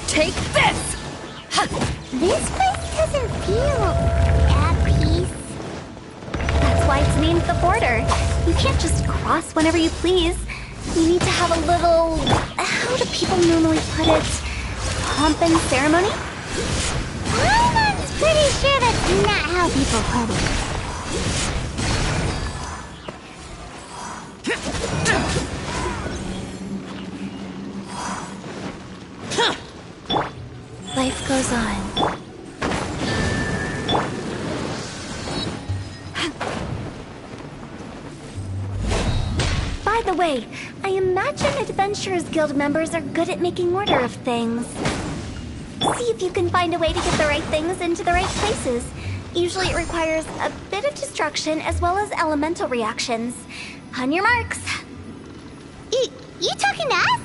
Take this! This place doesn't feel at peace. That's why it's named the border. You can't just cross whenever you please. You need to have a little... how do people normally put it? Pomp and ceremony? I'm pretty sure that's not how people put it. Life goes on. By the way, I imagine Adventurers Guild members are good at making order of things. See if you can find a way to get the right things into the right places. Usually it requires a bit of destruction as well as elemental reactions. On your marks. You talking to us?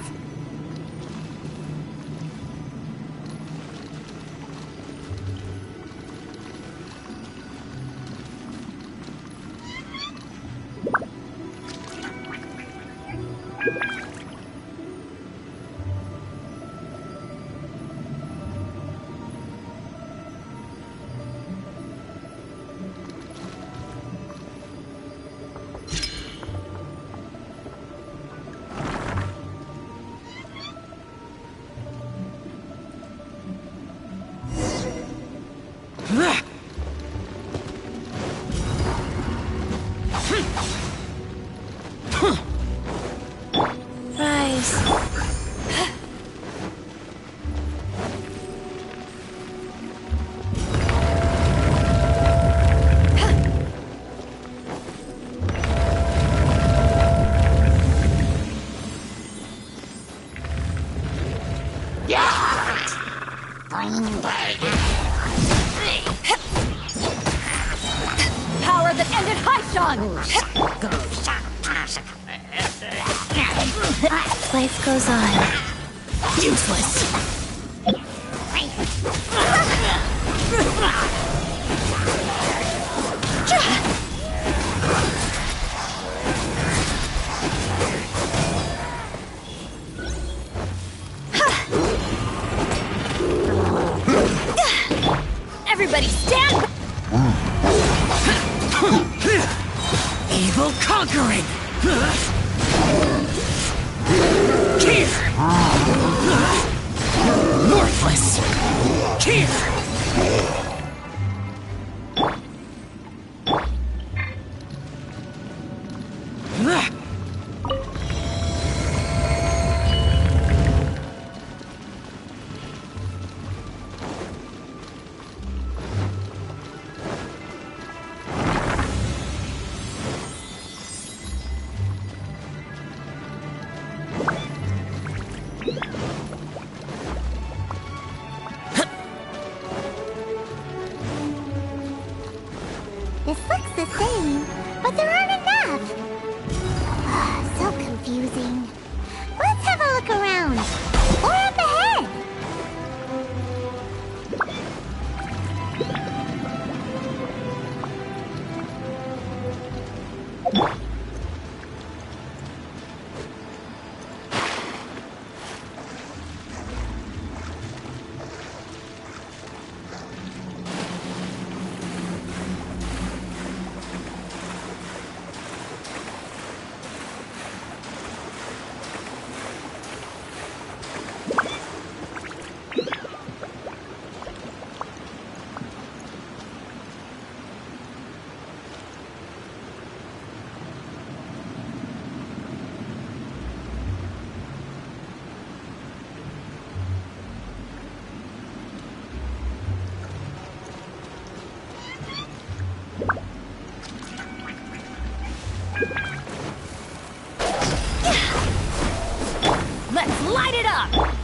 Power that ended Haishan! Life goes on. Useless! Everybody stand! Evil conquering! Here! Worthless! Here! This looks the same, but there aren't enough. So confusing. Let's have a look around. Or up ahead. Let's light it up!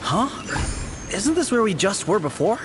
Huh? Isn't this where we just were before?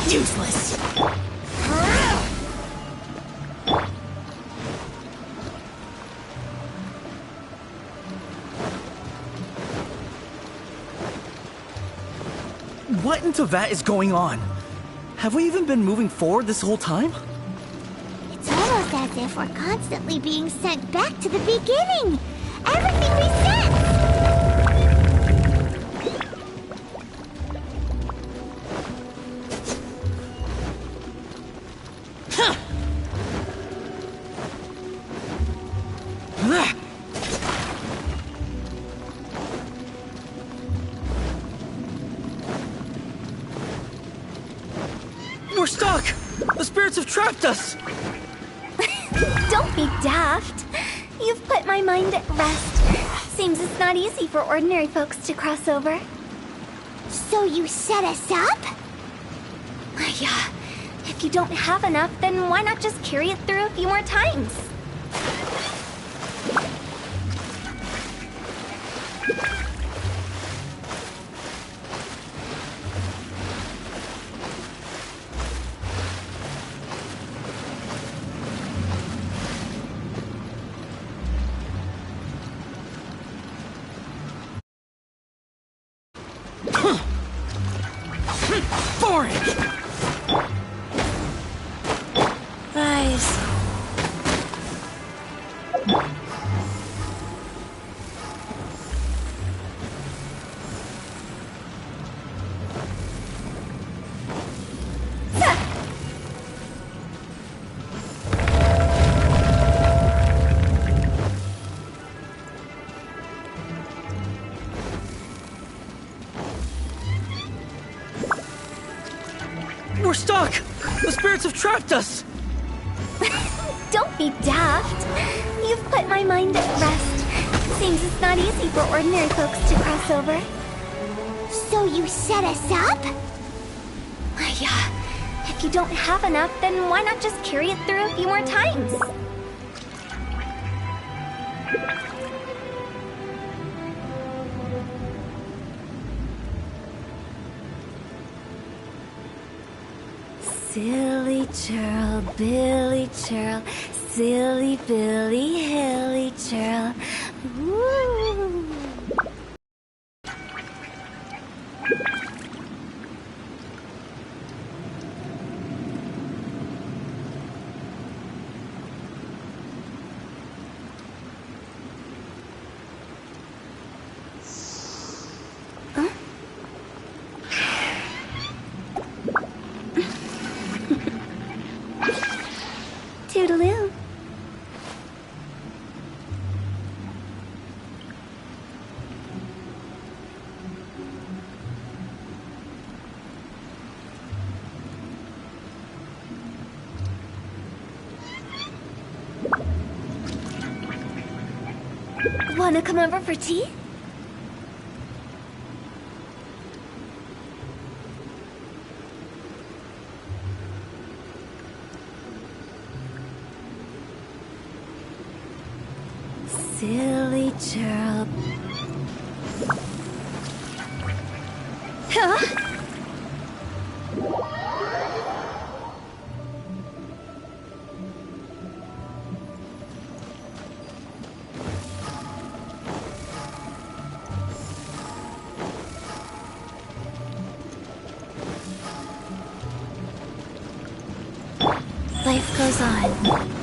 Useless. What in Teyvat is going on? Have we even been moving forward this whole time? It's almost as if we're constantly being sent back to the beginning. Everything resets. We're stuck! The spirits have trapped us! Don't be daft. You've put my mind at rest. Seems it's not easy for ordinary folks to cross over. So you set us up? Yeah. If you don't have enough, then why not just carry it through a few more times? Rise. spirits have trapped us! Don't be daft. You've put my mind at rest. Seems it's not easy for ordinary folks to cross over. So you set us up? Yeah. If you don't have enough, then why not just carry it through a few more times? Silly churl, Billy churl, silly Billy, hilly churl. Woo! Toodaloo. Wanna come over for tea? Silly chirp. Huh? Life goes on.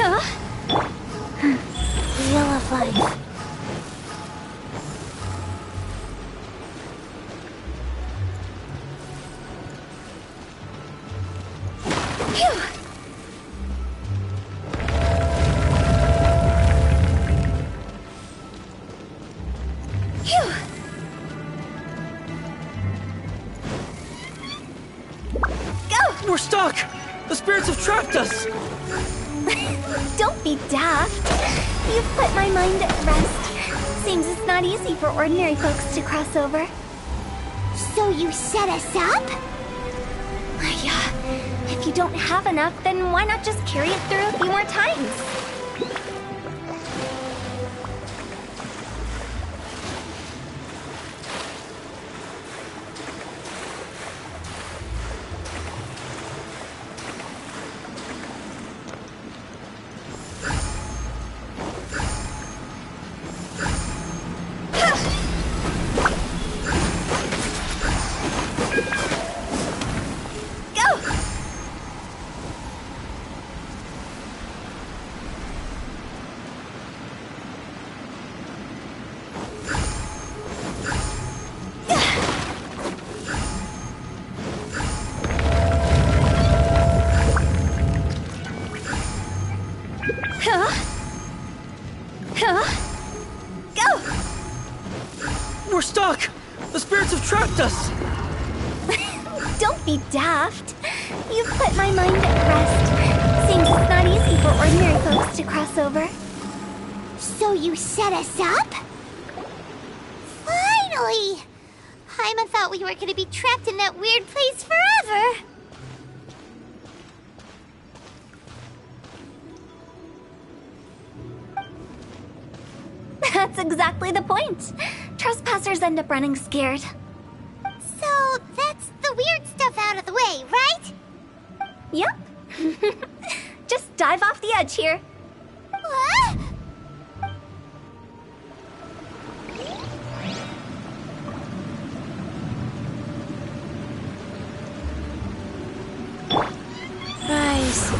Huh? Wheel of life. We're stuck! The spirits have trapped us! Don't be daft. You've put my mind at rest. Seems it's not easy for ordinary folks to cross over. So you set us up? Yeah. If you don't have enough, then why not just carry it through a few more times? We're stuck! The spirits have trapped us! Don't be daft. You've put my mind at rest. Seems it's not easy for ordinary folks to cross over. So you set us up? Finally! Paimon thought we were gonna be trapped in that weird place forever. That's exactly the point. Trespassers end up running scared. So that's the weird stuff out of the way, right? Yep. Just dive off the edge here. What? Guys.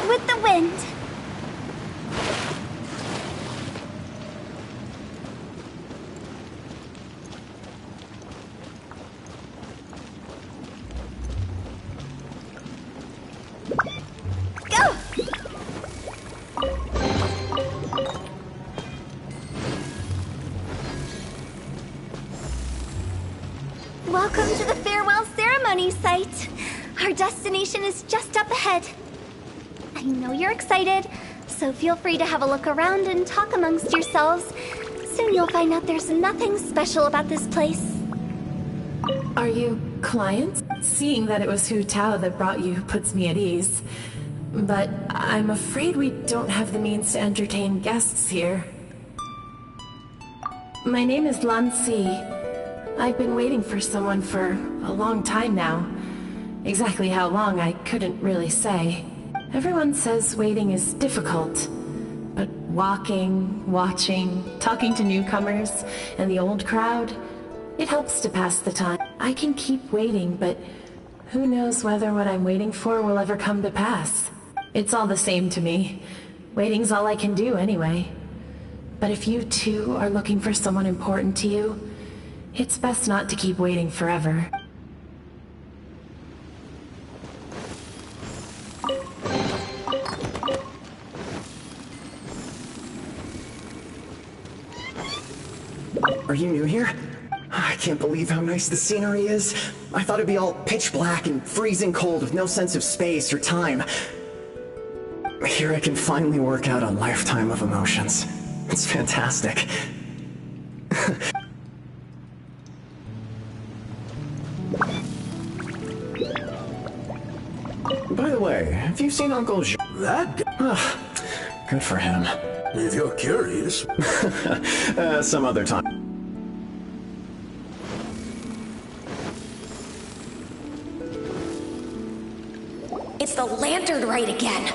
With the wind. Go! Welcome to the farewell ceremony site. Our destination is just up ahead. I know you're excited, so feel free to have a look around and talk amongst yourselves. Soon you'll find out there's nothing special about this place. Are you clients? Seeing that it was Hu Tao that brought you puts me at ease. But I'm afraid we don't have the means to entertain guests here. My name is Lan Si. I've been waiting for someone for a long time now. Exactly how long, I couldn't really say. Everyone says waiting is difficult, but walking, watching, talking to newcomers, and the old crowd, it helps to pass the time. I can keep waiting, but who knows whether what I'm waiting for will ever come to pass. It's all the same to me. Waiting's all I can do anyway. But if you too are looking for someone important to you, it's best not to keep waiting forever. Are you new here? I can't believe how nice the scenery is. I thought it'd be all pitch black and freezing cold with no sense of space or time. Here I can finally work out a lifetime of emotions. It's fantastic. By the way, have you seen Uncle Zh- That guy? Good for him. If you're curious. Some other time. It's the lantern rite again.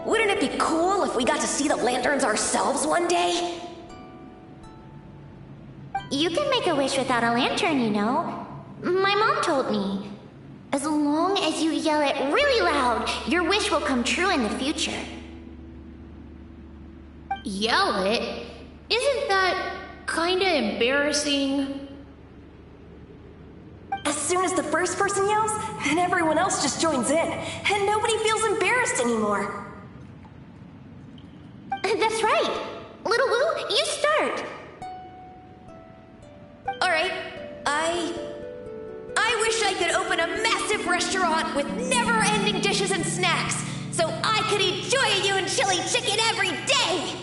Wouldn't it be cool if we got to see the lanterns ourselves one day? You can make a wish without a lantern, you know. My mom told me. As long as you yell it really loud, your wish will come true in the future. Yell it? Isn't that kinda embarrassing? As soon as the first person yells, and everyone else just joins in, and nobody feels embarrassed anymore. That's right. Little Wu, you start. Alright, I wish I could open a massive restaurant with never-ending dishes and snacks, so I could eat Joyou and chili chicken every day!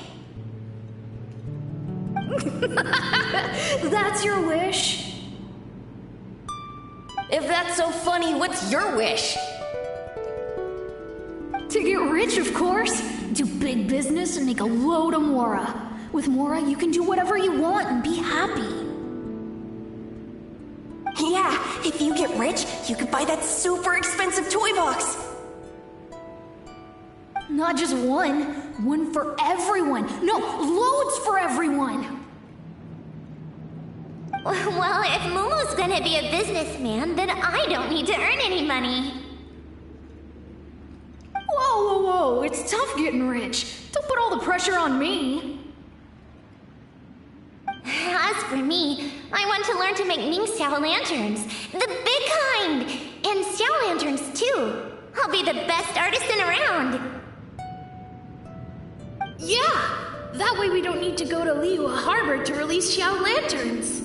That's your wish? If that's so funny, what's your wish? To get rich, of course. Do big business and make a load of Mora. With Mora, you can do whatever you want and be happy. Yeah, if you get rich, you could buy that super expensive toy box. Not just one. One for everyone. No, loads for everyone. Well, if Momo's gonna be a businessman, then I don't need to earn any money. Whoa, whoa, whoa. it's tough getting rich. Don't put all the pressure on me. As for me, I want to learn to make Mingxiao lanterns. The big kind! And Xiao lanterns, too. I'll be the best artisan around. Yeah! That way we don't need to go to Liyue Harbor to release Xiao lanterns.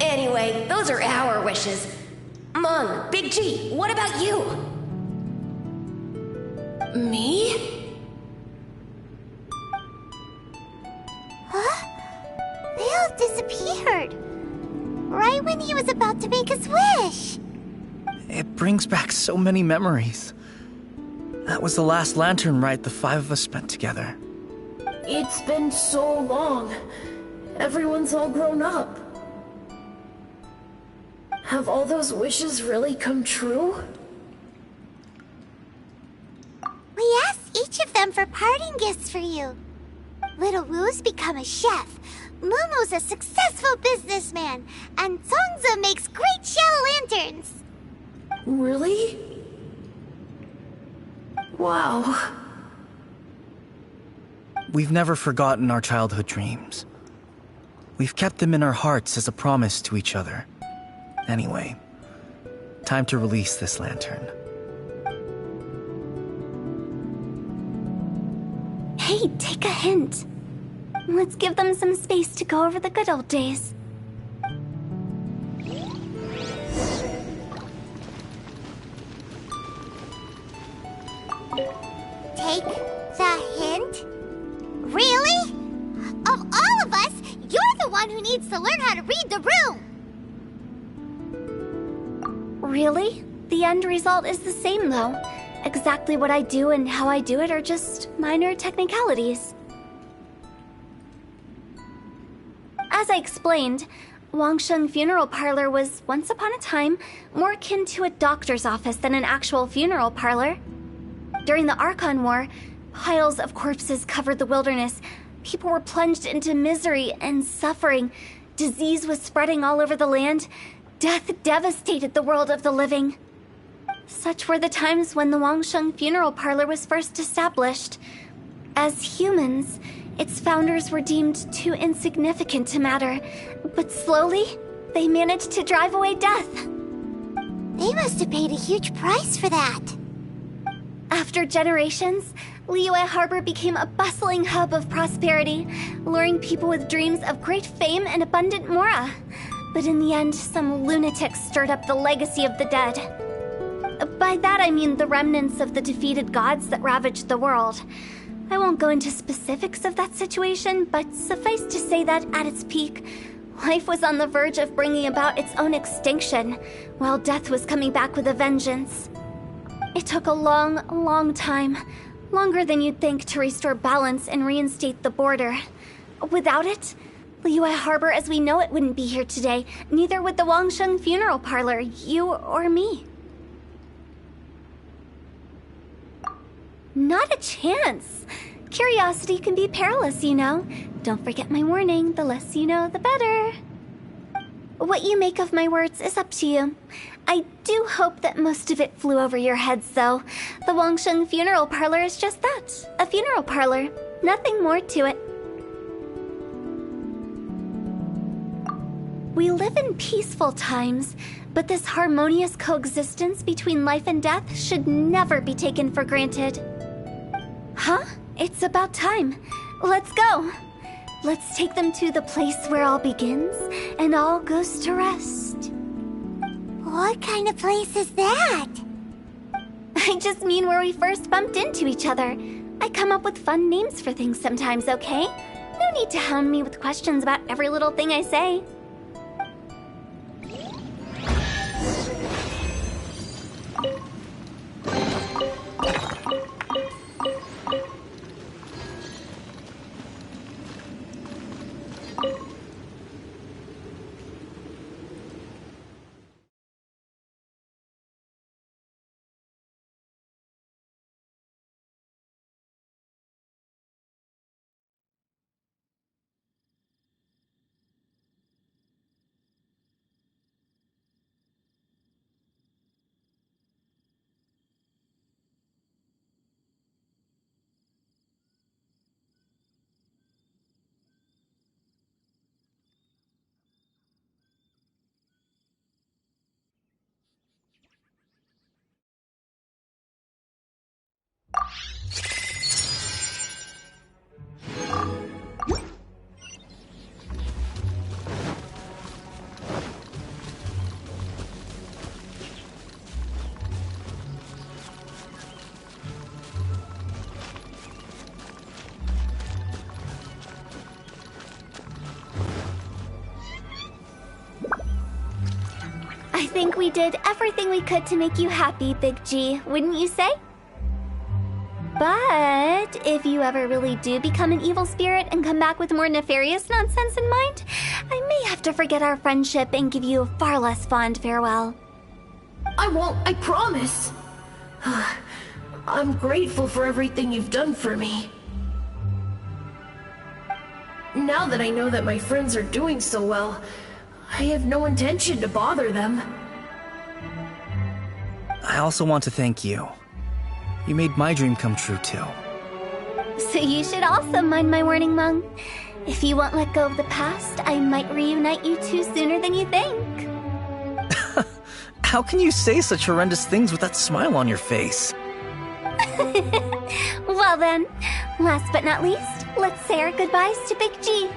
Anyway, those are our wishes. Mung, Big G, what about you? Me? Huh? Leo disappeared. Right when he was about to make his wish. It brings back so many memories. That was the last lantern ride the five of us spent together. It's been so long. Everyone's all grown up. Have all those wishes really come true? We asked each of them for parting gifts for you. Little Wu's become a chef, Momo's a successful businessman, and Songza makes great shell lanterns. Really? Wow. We've never forgotten our childhood dreams. We've kept them in our hearts as a promise to each other. Anyway, time to release this lantern. Hey, take a hint. Let's give them some space to go over the good old days. Take the hint? Really? Of all of us, you're the one who needs to learn how to read the room! Really? The end result is the same, though. Exactly what I do and how I do it are just minor technicalities. As I explained, Wangsheng Funeral Parlor was, once upon a time, more akin to a doctor's office than an actual funeral parlor. During the Archon War, piles of corpses covered the wilderness. People were plunged into misery and suffering. Disease was spreading all over the land. Death devastated the world of the living. Such were the times when the Wangsheng Funeral Parlor was first established. As humans, its founders were deemed too insignificant to matter, but slowly, they managed to drive away death. They must have paid a huge price for that. After generations, Liyue Harbor became a bustling hub of prosperity, luring people with dreams of great fame and abundant mora. But in the end, some lunatics stirred up the legacy of the dead. By that I mean the remnants of the defeated gods that ravaged the world. I won't go into specifics of that situation, but suffice to say that at its peak, life was on the verge of bringing about its own extinction, while death was coming back with a vengeance. It took a long, long time, longer than you'd think, to restore balance and reinstate the border. Without it, Liyue Harbor as we know it wouldn't be here today, neither would the Wangsheng Funeral Parlor, you or me. Not a chance. Curiosity can be perilous, you know. Don't forget my warning, the less you know, the better. What you make of my words is up to you. I do hope that most of it flew over your heads, though. The Wangsheng Funeral Parlor is just that, a funeral parlor. Nothing more to it. We live in peaceful times, but this harmonious coexistence between life and death should never be taken for granted. Huh? It's about time. Let's go. Let's take them to the place where all begins and all goes to rest. What kind of place is that? I just mean where we first bumped into each other. I come up with fun names for things sometimes, okay? No need to hound me with questions about every little thing I say. think we did everything we could to make you happy, Big G, wouldn't you say? But if you ever really do become an evil spirit and come back with more nefarious nonsense in mind, I may have to forget our friendship and give you a far less fond farewell. I won't, I promise. I'm grateful for everything you've done for me. Now that I know that my friends are doing so well, I have no intention to bother them. I also want to thank you. You made my dream come true, too. So you should also mind my warning, Mung. If you won't let go of the past, I might reunite you two sooner than you think. How can you say such horrendous things with that smile on your face? Well then, last but not least, let's say our goodbyes to Big G.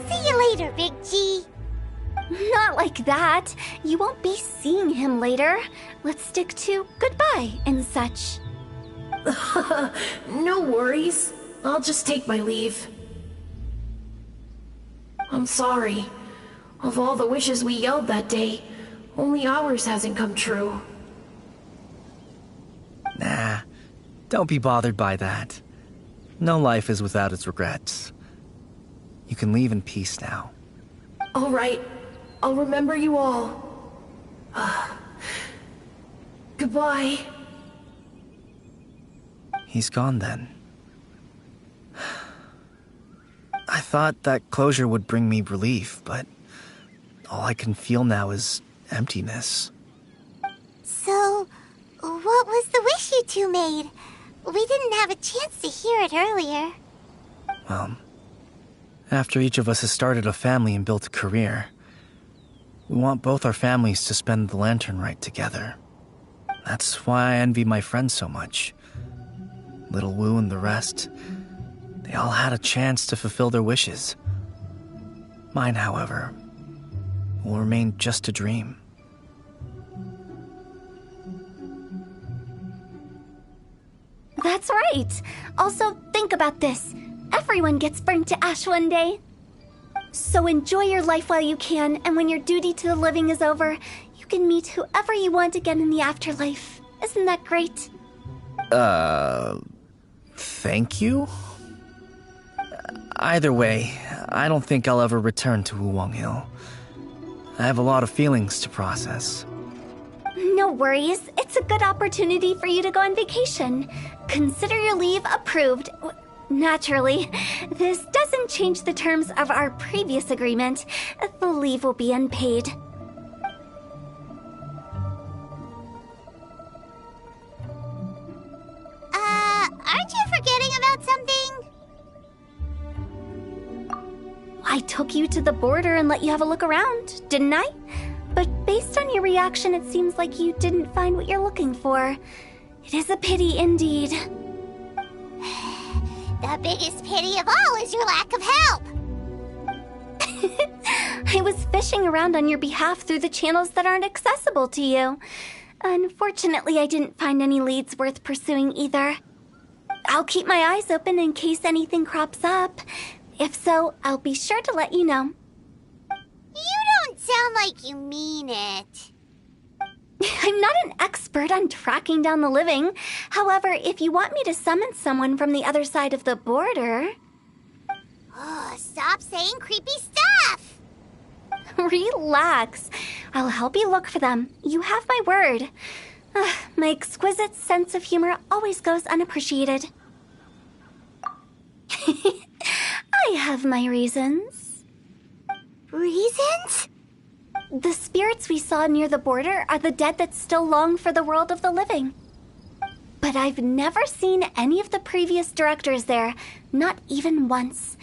See you later, Big G. Not like that. You won't be seeing him later. Let's stick to goodbye and such. No worries. I'll just take my leave. I'm sorry. Of all the wishes we yelled that day, only ours hasn't come true. Nah, don't be bothered by that. No life is without its regrets. You can leave in peace now. All right. I'll remember you all. Goodbye. He's gone then. I thought that closure would bring me relief, but all I can feel now is emptiness. So, what was the wish you two made? We didn't have a chance to hear it earlier. Well, after each of us has started a family and built a career, we want both our families to spend the lantern rite together. That's why I envy my friends so much. Little Wu and the rest, they all had a chance to fulfill their wishes. Mine, however, will remain just a dream. That's right. Also, think about this. Everyone gets burnt to ash one day. So enjoy your life while you can, and when your duty to the living is over, you can meet whoever you want again in the afterlife. Isn't that great? Thank you? Either way, I don't think I'll ever return to Wuwang Hill. I have a lot of feelings to process. No worries. It's a good opportunity for you to go on vacation. Consider your leave approved. Naturally, this doesn't change the terms of our previous agreement. The leave will be unpaid. Aren't you forgetting about something? I took you to the border and let you have a look around, didn't I? But based on your reaction, it seems like you didn't find what you're looking for. It is a pity indeed. The biggest pity of all is your lack of help. I was fishing around on your behalf through the channels that aren't accessible to you. Unfortunately, I didn't find any leads worth pursuing either. I'll keep my eyes open in case anything crops up. If so, I'll be sure to let you know. You don't sound like you mean it. I'm not an expert on tracking down the living. However, if you want me to summon someone from the other side of the border... Oh, stop saying creepy stuff! Relax. I'll help you look for them. You have my word. My exquisite sense of humor always goes unappreciated. I have my reasons. Reasons? The spirits we saw near the border are the dead that still long for the world of the living. But I've never seen any of the previous directors there, not even once.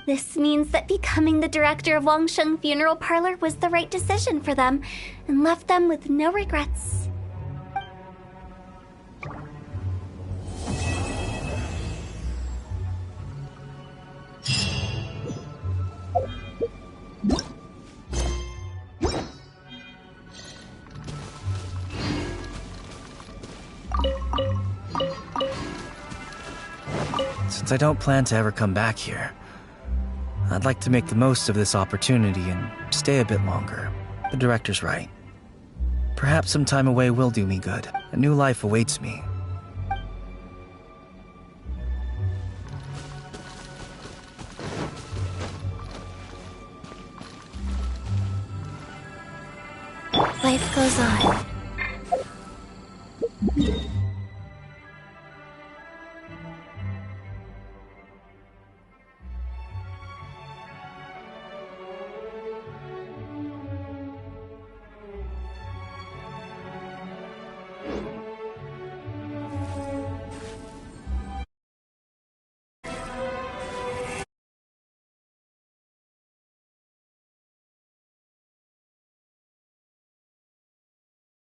This means that becoming the director of Wangsheng Funeral Parlor was the right decision for them, and left them with no regrets. Since I don't plan to ever come back here, I'd like to make the most of this opportunity and stay a bit longer. The director's right. Perhaps some time away will do me good. A new life awaits me. Life goes on.